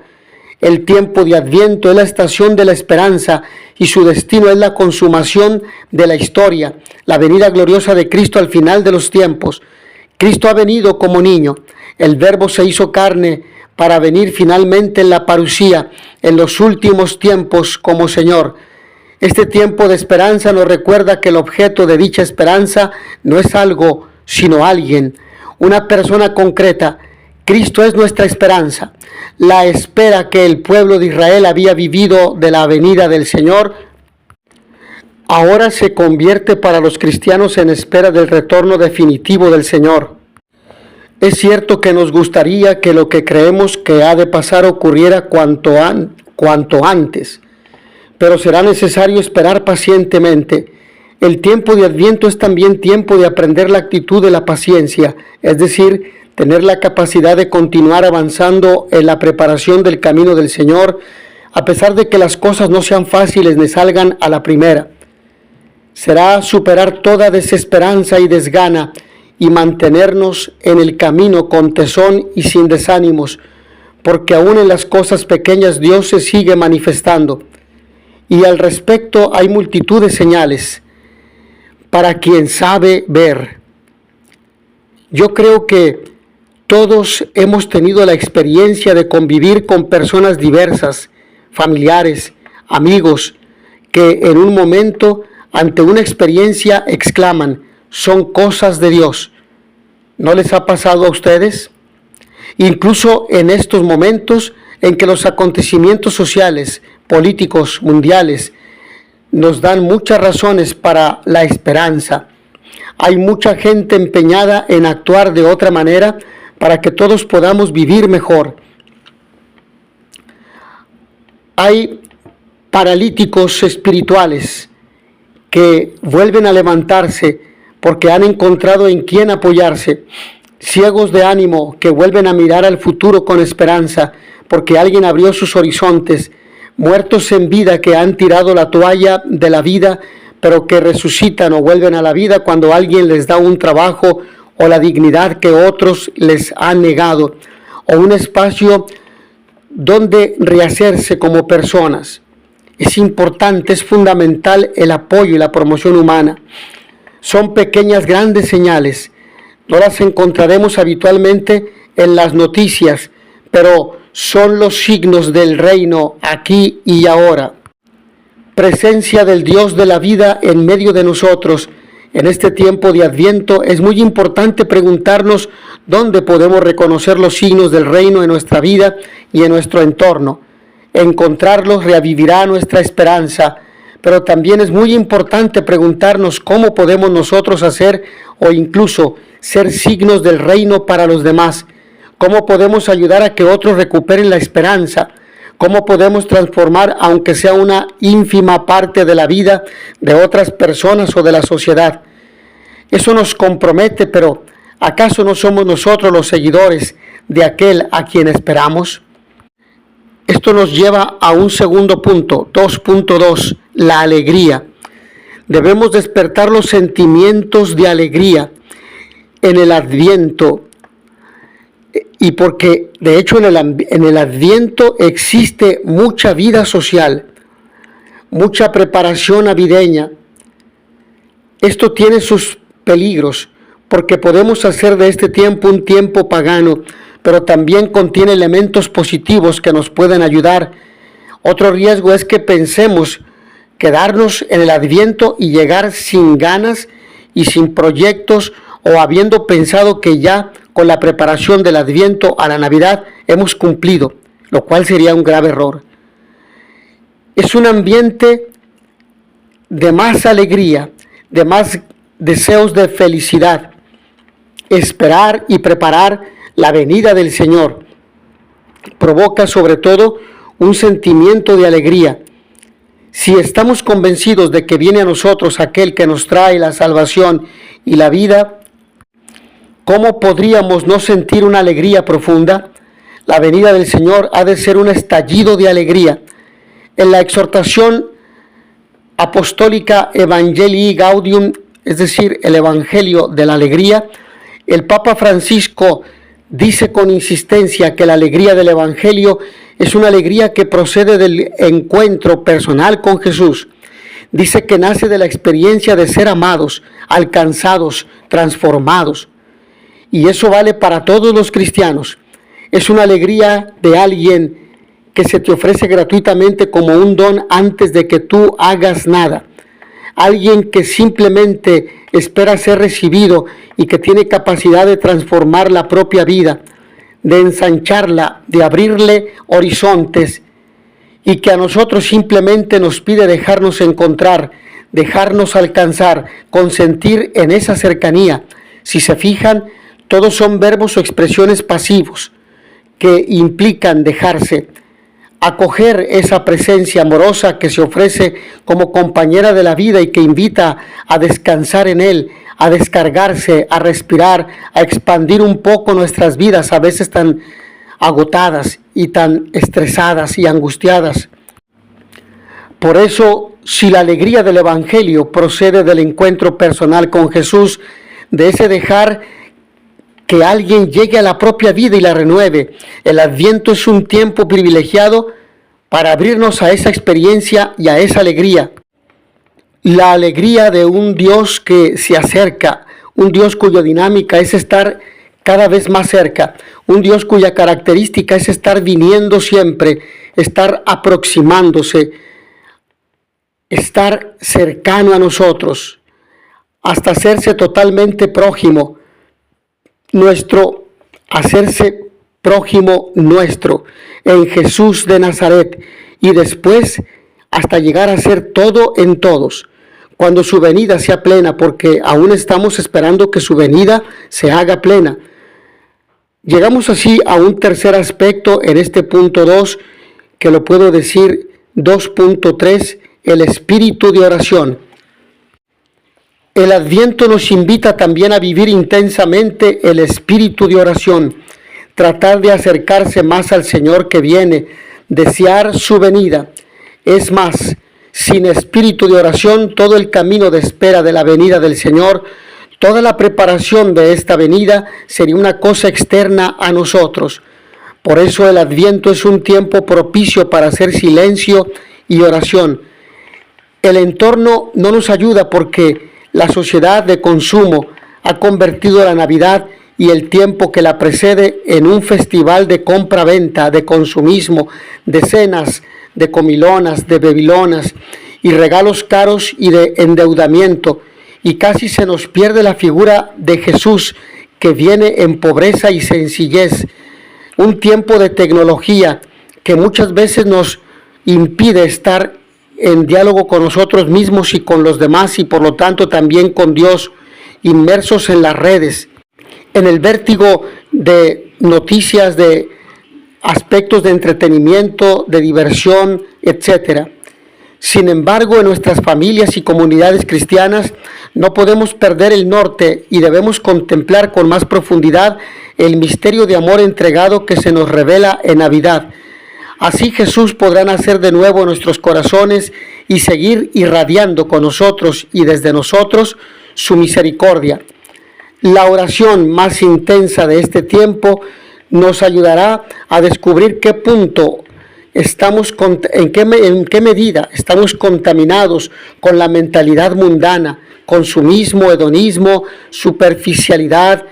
El tiempo de Adviento es la estación de la esperanza y su destino es la consumación de la historia, la venida gloriosa de Cristo al final de los tiempos. Cristo ha venido como niño, el Verbo se hizo carne para venir finalmente en la parusía, en los últimos tiempos como Señor. Este tiempo de esperanza nos recuerda que el objeto de dicha esperanza no es algo, sino alguien, una persona concreta. Cristo es nuestra esperanza, la espera que el pueblo de Israel había vivido de la venida del Señor. Ahora se convierte para los cristianos en espera del retorno definitivo del Señor. Es cierto que nos gustaría que lo que creemos que ha de pasar ocurriera cuanto antes, pero será necesario esperar pacientemente. El tiempo de Adviento es también tiempo de aprender la actitud de la paciencia, es decir, tener la capacidad de continuar avanzando en la preparación del camino del Señor, a pesar de que las cosas no sean fáciles ni salgan a la primera. Será superar toda desesperanza y desgana y mantenernos en el camino con tesón y sin desánimos, porque aún en las cosas pequeñas Dios se sigue manifestando. Y al respecto hay multitud de señales para quien sabe ver. Yo creo que todos hemos tenido la experiencia de convivir con personas diversas, familiares, amigos, que en un momento, ante una experiencia, exclaman: son cosas de Dios. ¿No les ha pasado a ustedes? Incluso en estos momentos en que los acontecimientos sociales, políticos, mundiales, nos dan muchas razones para la esperanza. Hay mucha gente empeñada en actuar de otra manera para que todos podamos vivir mejor. Hay paralíticos espirituales que vuelven a levantarse porque han encontrado en quién apoyarse. Ciegos de ánimo que vuelven a mirar al futuro con esperanza porque alguien abrió sus horizontes. Muertos en vida que han tirado la toalla de la vida, pero que resucitan o vuelven a la vida cuando alguien les da un trabajo o la dignidad que otros les han negado, o un espacio donde rehacerse como personas. Es importante, es fundamental el apoyo y la promoción humana. Son pequeñas, grandes señales. No las encontraremos habitualmente en las noticias, pero son los signos del reino aquí y ahora. Presencia del Dios de la vida en medio de nosotros. En este tiempo de Adviento es muy importante preguntarnos dónde podemos reconocer los signos del reino en nuestra vida y en nuestro entorno. Encontrarlos reavivirá nuestra esperanza, pero también es muy importante preguntarnos cómo podemos nosotros hacer o incluso ser signos del reino para los demás. ¿Cómo podemos ayudar a que otros recuperen la esperanza? ¿Cómo podemos transformar, aunque sea una ínfima parte de la vida de otras personas o de la sociedad? Eso nos compromete, pero ¿acaso no somos nosotros los seguidores de aquel a quien esperamos? Esto nos lleva a un segundo punto, 2.2, la alegría. Debemos despertar los sentimientos de alegría en el Adviento. Y porque de hecho en el Adviento existe mucha vida social, mucha preparación navideña. Esto tiene sus peligros, porque podemos hacer de este tiempo un tiempo pagano, pero también contiene elementos positivos que nos pueden ayudar. Otro riesgo es que pensemos quedarnos en el Adviento y llegar sin ganas y sin proyectos, o habiendo pensado que ya con la preparación del Adviento a la Navidad hemos cumplido, lo cual sería un grave error. Es un ambiente de más alegría, de más deseos de felicidad, esperar y preparar la venida del Señor. Provoca sobre todo un sentimiento de alegría. Si estamos convencidos de que viene a nosotros aquel que nos trae la salvación y la vida, ¿cómo podríamos no sentir una alegría profunda? La venida del Señor ha de ser un estallido de alegría. En la exhortación apostólica Evangelii Gaudium, es decir, el Evangelio de la Alegría, el Papa Francisco dice con insistencia que la alegría del Evangelio es una alegría que procede del encuentro personal con Jesús. Dice que nace de la experiencia de ser amados, alcanzados, transformados. Y eso vale para todos los cristianos. Es una alegría de alguien que se te ofrece gratuitamente como un don antes de que tú hagas nada. Alguien que simplemente espera ser recibido y que tiene capacidad de transformar la propia vida, de ensancharla, de abrirle horizontes, y que a nosotros simplemente nos pide dejarnos encontrar, dejarnos alcanzar, consentir en esa cercanía. Si se fijan, todos son verbos o expresiones pasivos que implican dejarse, acoger esa presencia amorosa que se ofrece como compañera de la vida y que invita a descansar en Él, a descargarse, a respirar, a expandir un poco nuestras vidas, a veces tan agotadas y tan estresadas y angustiadas. Por eso, si la alegría del Evangelio procede del encuentro personal con Jesús, de ese dejar que alguien llegue a la propia vida y la renueve, el Adviento es un tiempo privilegiado para abrirnos a esa experiencia y a esa alegría. La alegría de un Dios que se acerca, un Dios cuya dinámica es estar cada vez más cerca, un Dios cuya característica es estar viniendo siempre, estar aproximándose, estar cercano a nosotros, hasta hacerse totalmente prójimo. nuestro hacerse prójimo nuestro en Jesús de Nazaret y después hasta llegar a ser todo en todos, cuando su venida sea plena, porque aún estamos esperando que su venida se haga plena. Llegamos así a un tercer aspecto en este punto 2, que lo puedo decir 2.3, el espíritu de oración. El Adviento nos invita también a vivir intensamente el espíritu de oración, tratar de acercarse más al Señor que viene, desear su venida. Es más, sin espíritu de oración, todo el camino de espera de la venida del Señor, toda la preparación de esta venida sería una cosa externa a nosotros. Por eso el Adviento es un tiempo propicio para hacer silencio y oración. El entorno no nos ayuda porque la sociedad de consumo ha convertido la Navidad y el tiempo que la precede en un festival de compra-venta, de consumismo, de cenas, de comilonas, de bebilonas y regalos caros y de endeudamiento. Y casi se nos pierde la figura de Jesús que viene en pobreza y sencillez. Un tiempo de tecnología que muchas veces nos impide estar en diálogo con nosotros mismos y con los demás y por lo tanto también con Dios, inmersos en las redes, en el vértigo de noticias, de aspectos de entretenimiento, de diversión, etc. Sin embargo, en nuestras familias y comunidades cristianas no podemos perder el norte y debemos contemplar con más profundidad el misterio de amor entregado que se nos revela en Navidad. Así Jesús podrá nacer de nuevo en nuestros corazones y seguir irradiando con nosotros y desde nosotros su misericordia. La oración más intensa de este tiempo nos ayudará a descubrir qué punto estamos, en qué medida estamos contaminados con la mentalidad mundana, consumismo, hedonismo, superficialidad,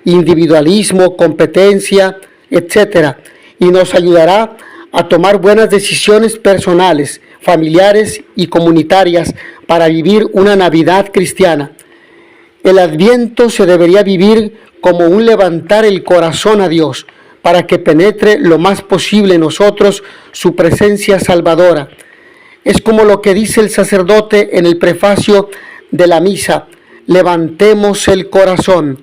individualismo, competencia, etc. Y nos ayudará a tomar buenas decisiones personales, familiares y comunitarias para vivir una Navidad cristiana. El Adviento se debería vivir como un levantar el corazón a Dios para que penetre lo más posible en nosotros su presencia salvadora. Es como lo que dice el sacerdote en el prefacio de la misa: levantemos el corazón.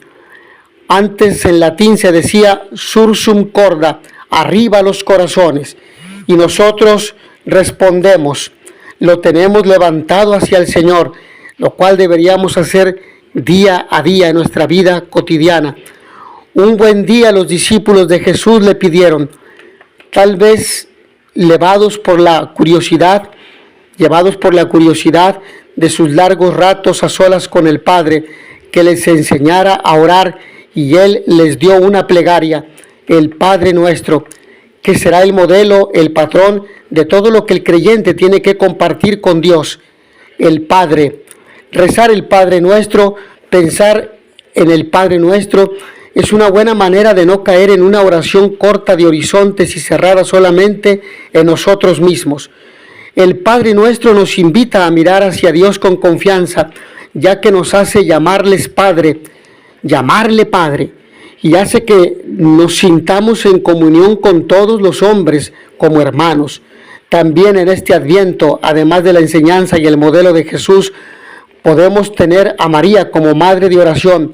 Antes en latín se decía sursum corda, arriba los corazones, y nosotros respondemos, lo tenemos levantado hacia el Señor, lo cual deberíamos hacer día a día en nuestra vida cotidiana. Un buen día los discípulos de Jesús le pidieron, tal vez llevados por la curiosidad de sus largos ratos a solas con el Padre, que les enseñara a orar, y Él les dio una plegaria, el Padre Nuestro, que será el modelo, el patrón de todo lo que el creyente tiene que compartir con Dios, el Padre. Rezar el Padre Nuestro, pensar en el Padre Nuestro, es una buena manera de no caer en una oración corta de horizontes y cerrada solamente en nosotros mismos. El Padre Nuestro nos invita a mirar hacia Dios con confianza, ya que nos hace llamarle Padre, y hace que nos sintamos en comunión con todos los hombres como hermanos. También en este Adviento, además de la enseñanza y el modelo de Jesús, podemos tener a María como madre de oración.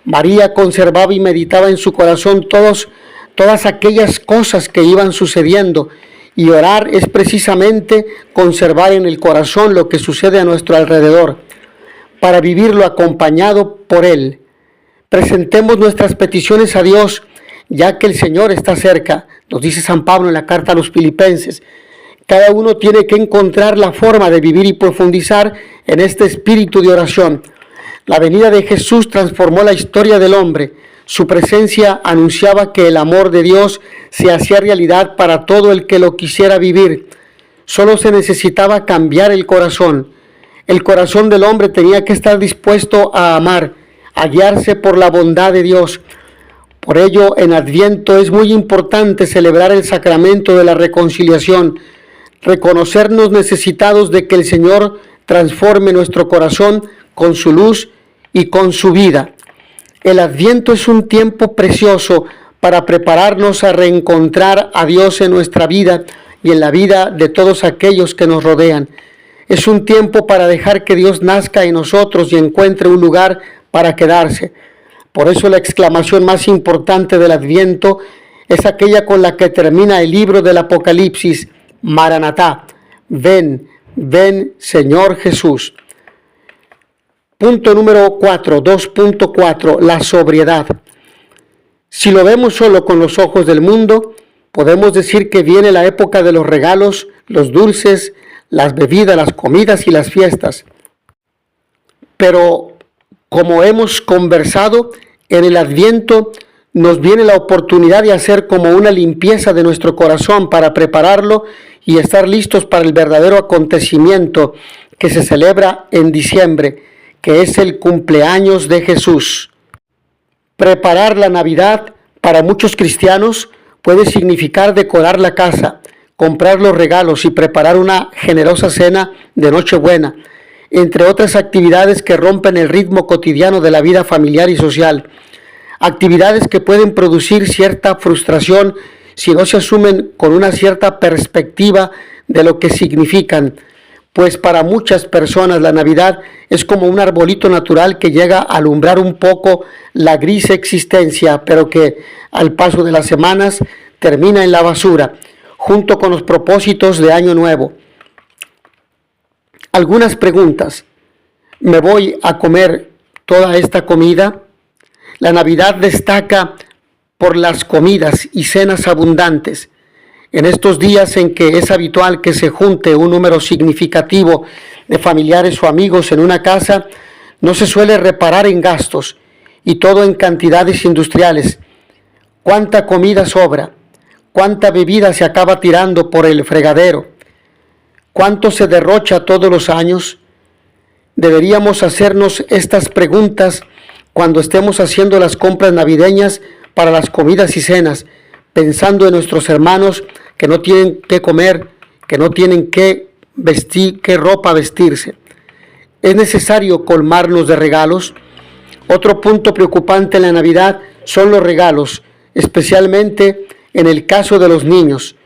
María conservaba y meditaba en su corazón todas aquellas cosas que iban sucediendo, y orar es precisamente conservar en el corazón lo que sucede a nuestro alrededor, para vivirlo acompañado por Él. Presentemos nuestras peticiones a Dios, ya que el Señor está cerca, nos dice San Pablo en la carta a los Filipenses. Cada uno tiene que encontrar la forma de vivir y profundizar en este espíritu de oración. La venida de Jesús transformó la historia del hombre. Su presencia anunciaba que el amor de Dios se hacía realidad para todo el que lo quisiera vivir. Solo se necesitaba cambiar el corazón. El corazón del hombre tenía que estar dispuesto a amar, a guiarse por la bondad de Dios. Por ello, en Adviento es muy importante celebrar el sacramento de la reconciliación, reconocernos necesitados de que el Señor transforme nuestro corazón con su luz y con su vida. El Adviento es un tiempo precioso para prepararnos a reencontrar a Dios en nuestra vida y en la vida de todos aquellos que nos rodean. Es un tiempo para dejar que Dios nazca en nosotros y encuentre un lugar para quedarse. Por eso la exclamación más importante del Adviento es aquella con la que termina el libro del Apocalipsis: Maranatá, ven, ven Señor Jesús. Punto número 4, 2.4, la sobriedad. Si lo vemos solo con los ojos del mundo, podemos decir que viene la época de los regalos, los dulces, las bebidas, las comidas y las fiestas. Pero como hemos conversado, en el Adviento nos viene la oportunidad de hacer como una limpieza de nuestro corazón para prepararlo y estar listos para el verdadero acontecimiento que se celebra en diciembre, que es el cumpleaños de Jesús. Preparar la Navidad para muchos cristianos puede significar decorar la casa, comprar los regalos y preparar una generosa cena de Nochebuena, entre otras actividades que rompen el ritmo cotidiano de la vida familiar y social. Actividades que pueden producir cierta frustración si no se asumen con una cierta perspectiva de lo que significan, pues para muchas personas la Navidad es como un arbolito natural que llega a alumbrar un poco la gris existencia, pero que al paso de las semanas termina en la basura, junto con los propósitos de Año Nuevo. Algunas preguntas. ¿Me voy a comer toda esta comida? La Navidad destaca por las comidas y cenas abundantes. En estos días en que es habitual que se junte un número significativo de familiares o amigos en una casa, no se suele reparar en gastos y todo en cantidades industriales. ¿Cuánta comida sobra? ¿Cuánta bebida se acaba tirando por el fregadero? ¿Cuánto se derrocha todos los años? Deberíamos hacernos estas preguntas cuando estemos haciendo las compras navideñas para las comidas y cenas, pensando en nuestros hermanos que no tienen qué comer, que no tienen qué vestir, qué ropa vestirse. ¿Es necesario colmarnos de regalos? Otro punto preocupante en la Navidad son los regalos, especialmente en el caso de los niños.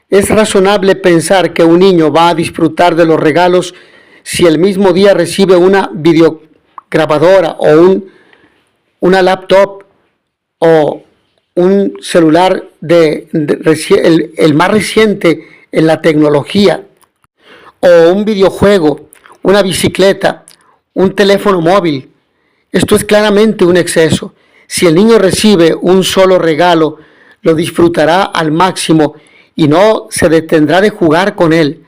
¿Es razonable pensar que un niño va a disfrutar de los regalos si el mismo día recibe una videograbadora o una laptop o un celular el más reciente en la tecnología, o un videojuego, una bicicleta, un teléfono móvil? Esto es claramente un exceso. Si el niño recibe un solo regalo, lo disfrutará al máximo y no se detendrá de jugar con él.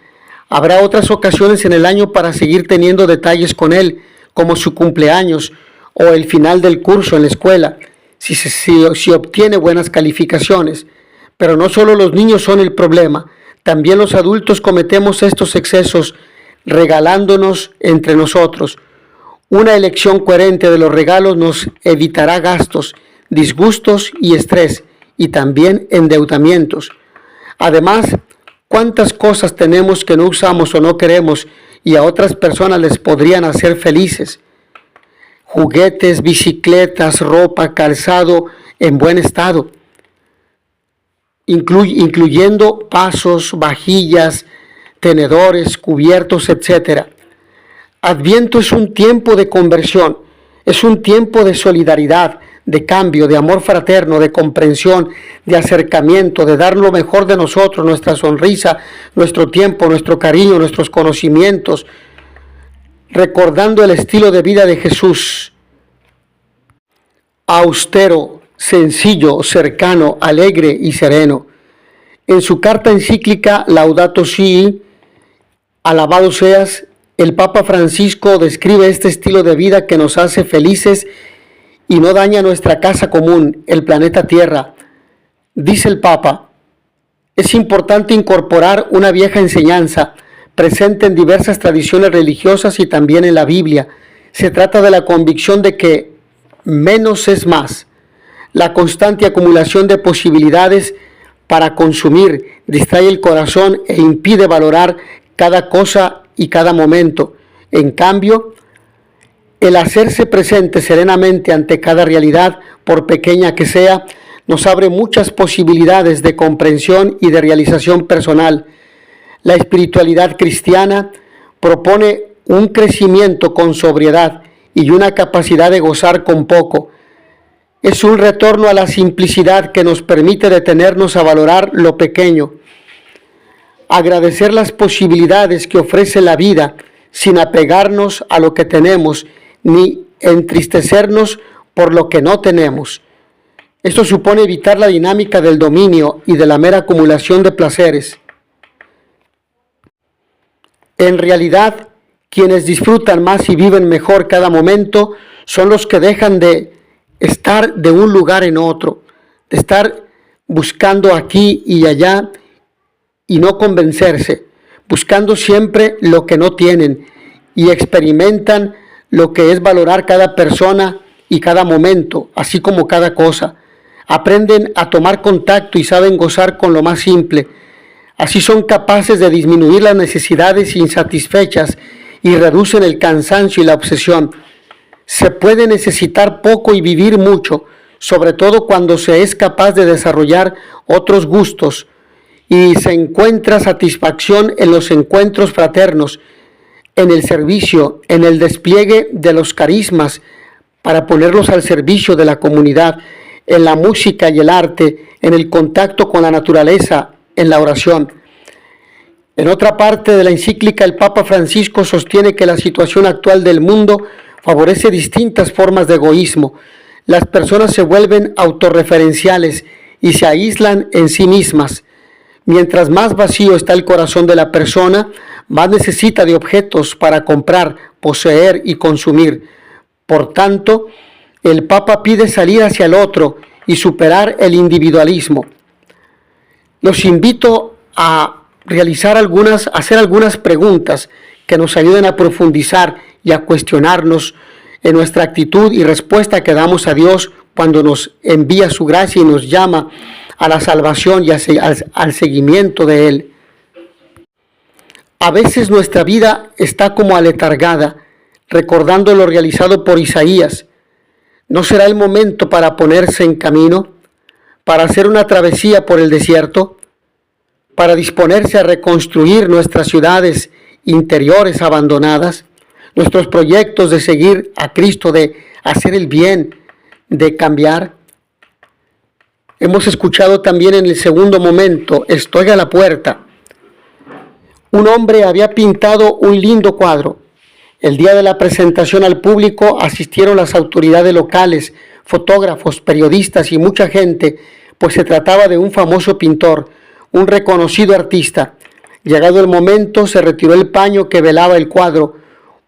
Habrá otras ocasiones en el año para seguir teniendo detalles con él, como su cumpleaños o el final del curso en la escuela, si obtiene buenas calificaciones. Pero no solo los niños son el problema, también los adultos cometemos estos excesos regalándonos entre nosotros. Una elección coherente de los regalos nos evitará gastos, disgustos y estrés, y también endeudamientos. Además, ¿cuántas cosas tenemos que no usamos o no queremos y a otras personas les podrían hacer felices? Juguetes, bicicletas, ropa, calzado en buen estado, incluyendo vasos, vajillas, tenedores, cubiertos, etc. Adviento es un tiempo de conversión, es un tiempo de solidaridad, de cambio, de amor fraterno, de comprensión, de acercamiento, de dar lo mejor de nosotros, nuestra sonrisa, nuestro tiempo, nuestro cariño, nuestros conocimientos, recordando el estilo de vida de Jesús: austero, sencillo, cercano, alegre y sereno. En su carta encíclica Laudato Si, alabado seas, el Papa Francisco describe este estilo de vida que nos hace felices y no daña nuestra casa común, el planeta Tierra. Dice el Papa: es importante incorporar una vieja enseñanza presente en diversas tradiciones religiosas y también en la Biblia. Se trata de la convicción de que menos es más. La constante acumulación de posibilidades para consumir distrae el corazón e impide valorar cada cosa y cada momento. En cambio, El hacerse presente serenamente ante cada realidad, por pequeña que sea, nos abre muchas posibilidades de comprensión y de realización personal. La espiritualidad cristiana propone un crecimiento con sobriedad y una capacidad de gozar con poco. Es un retorno a la simplicidad que nos permite detenernos a valorar lo pequeño, agradecer las posibilidades que ofrece la vida sin apegarnos a lo que tenemos ni entristecernos por lo que no tenemos. Esto supone evitar la dinámica del dominio y de la mera acumulación de placeres. En realidad, quienes disfrutan más y viven mejor cada momento son los que dejan de estar de un lugar en otro, de estar buscando aquí y allá y no convencerse, buscando siempre lo que no tienen y experimentan lo que es valorar cada persona y cada momento, así como cada cosa. Aprenden a tomar contacto y saben gozar con lo más simple. Así son capaces de disminuir las necesidades insatisfechas y reducen el cansancio y la obsesión. Se puede necesitar poco y vivir mucho, sobre todo cuando se es capaz de desarrollar otros gustos y se encuentra satisfacción en los encuentros fraternos, en el servicio, en el despliegue de los carismas para ponerlos al servicio de la comunidad, en la música y el arte, en el contacto con la naturaleza, en la oración. En otra parte de la encíclica, el Papa Francisco sostiene que la situación actual del mundo favorece distintas formas de egoísmo. Las personas se vuelven autorreferenciales y se aíslan en sí mismas. Mientras más vacío está el corazón de la persona, más necesita de objetos para comprar, poseer y consumir. Por tanto, el Papa pide salir hacia el otro y superar el individualismo. Los invito a hacer algunas preguntas que nos ayuden a profundizar y a cuestionarnos en nuestra actitud y respuesta que damos a Dios cuando nos envía su gracia y nos llama a la salvación y al seguimiento de Él. A veces nuestra vida está como aletargada, recordando lo realizado por Isaías. ¿No será el momento para ponerse en camino, para hacer una travesía por el desierto, para disponerse a reconstruir nuestras ciudades interiores abandonadas, nuestros proyectos de seguir a Cristo, de hacer el bien, de cambiar? Hemos escuchado también en el segundo momento, estoy a la puerta. Un hombre había pintado un lindo cuadro. El día de la presentación al público asistieron las autoridades locales, fotógrafos, periodistas y mucha gente, pues se trataba de un famoso pintor, un reconocido artista. Llegado el momento, se retiró el paño que velaba el cuadro.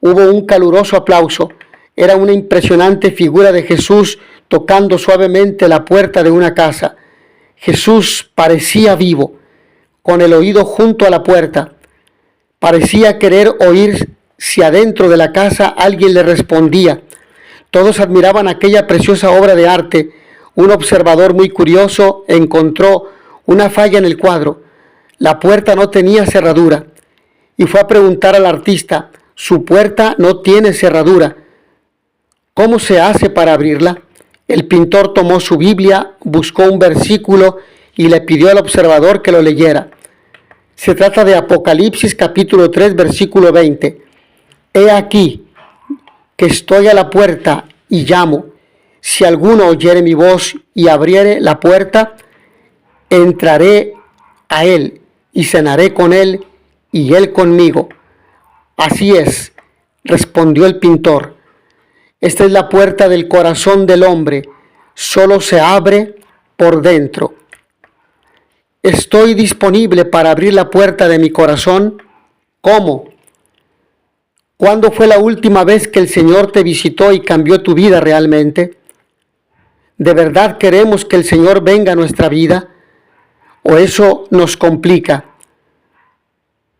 Hubo un caluroso aplauso. Era una impresionante figura de Jesús tocando suavemente la puerta de una casa. Jesús parecía vivo, con el oído junto a la puerta. Parecía querer oír si adentro de la casa alguien le respondía. Todos admiraban aquella preciosa obra de arte. Un observador muy curioso encontró una falla en el cuadro. La puerta no tenía cerradura y fue a preguntar al artista: su puerta no tiene cerradura, ¿cómo se hace para abrirla? El pintor tomó su Biblia, buscó un versículo y le pidió al observador que lo leyera. Se trata de Apocalipsis capítulo 3, versículo 20. He aquí que estoy a la puerta y llamo. Si alguno oyere mi voz y abriere la puerta, entraré a él y cenaré con él y él conmigo. Así es, respondió el pintor. Esta es la puerta del corazón del hombre, solo se abre por dentro. ¿Estoy disponible para abrir la puerta de mi corazón? ¿Cómo? ¿Cuándo fue la última vez que el Señor te visitó y cambió tu vida realmente? ¿De verdad queremos que el Señor venga a nuestra vida? ¿O eso nos complica?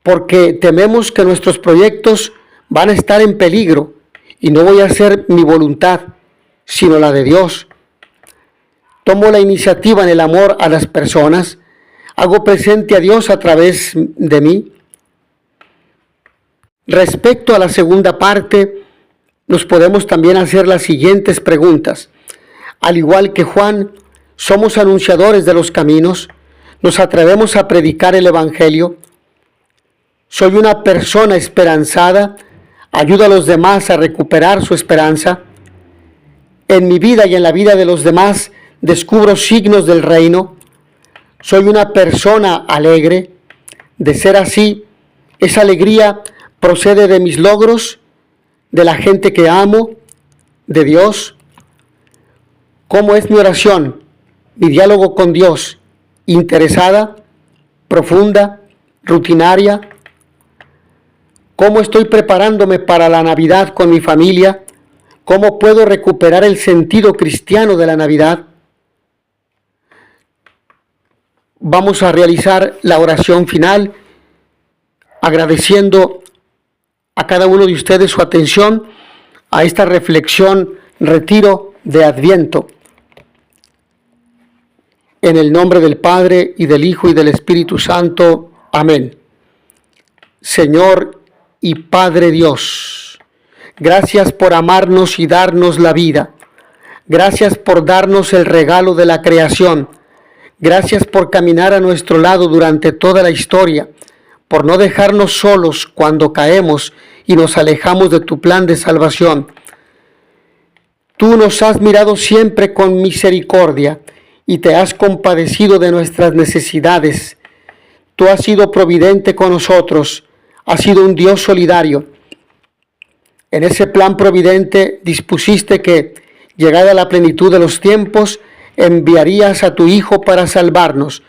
Porque tememos que nuestros proyectos van a estar en peligro y no voy a hacer mi voluntad, sino la de Dios. Tomo la iniciativa en el amor a las personas, hago presente a Dios a través de mí. Respecto a la segunda parte, nos podemos también hacer las siguientes preguntas. Al igual que Juan, somos anunciadores de los caminos, nos atrevemos a predicar el Evangelio. Soy una persona esperanzada, ayudo a los demás a recuperar su esperanza. En mi vida y en la vida de los demás descubro signos del reino. Soy una persona alegre. De ser así, esa alegría procede de mis logros, de la gente que amo, de Dios. ¿Cómo es mi oración, mi diálogo con Dios? ¿Interesada, profunda, rutinaria? ¿Cómo estoy preparándome para la Navidad con mi familia? ¿Cómo puedo recuperar el sentido cristiano de la Navidad? Vamos a realizar la oración final, agradeciendo a cada uno de ustedes su atención a esta reflexión, retiro de Adviento. En el nombre del Padre, y del Hijo, y del Espíritu Santo. Amén. Señor y Padre Dios, gracias por amarnos y darnos la vida. Gracias por darnos el regalo de la creación. Gracias por caminar a nuestro lado durante toda la historia, por no dejarnos solos cuando caemos y nos alejamos de tu plan de salvación. Tú nos has mirado siempre con misericordia y te has compadecido de nuestras necesidades. Tú has sido providente con nosotros, has sido un Dios solidario. En ese plan providente dispusiste que, llegada la plenitud de los tiempos, enviarías a tu Hijo para salvarnos.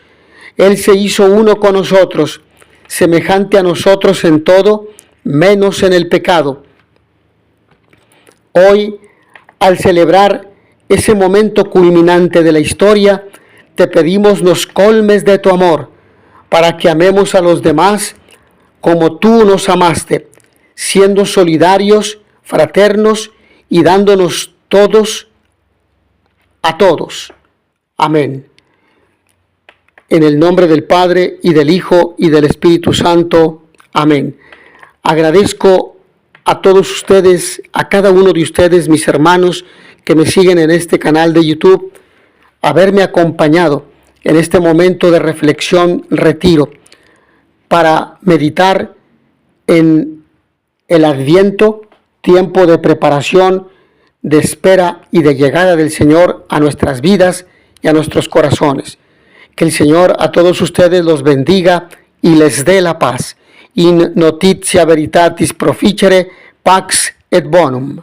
Él se hizo uno con nosotros, semejante a nosotros en todo, menos en el pecado. Hoy, al celebrar ese momento culminante de la historia, te pedimos nos colmes de tu amor, para que amemos a los demás como tú nos amaste, siendo solidarios, fraternos y dándonos todos a todos. Amén. En el nombre del Padre, y del Hijo, y del Espíritu Santo. Amén. Agradezco a todos ustedes, a cada uno de ustedes, mis hermanos, que me siguen en este canal de YouTube, haberme acompañado en este momento de reflexión, retiro, para meditar en el Adviento, tiempo de preparación, de espera y de llegada del Señor a nuestras vidas y a nuestros corazones. Que el Señor a todos ustedes los bendiga y les dé la paz. In notitia veritatis proficere, pax et bonum.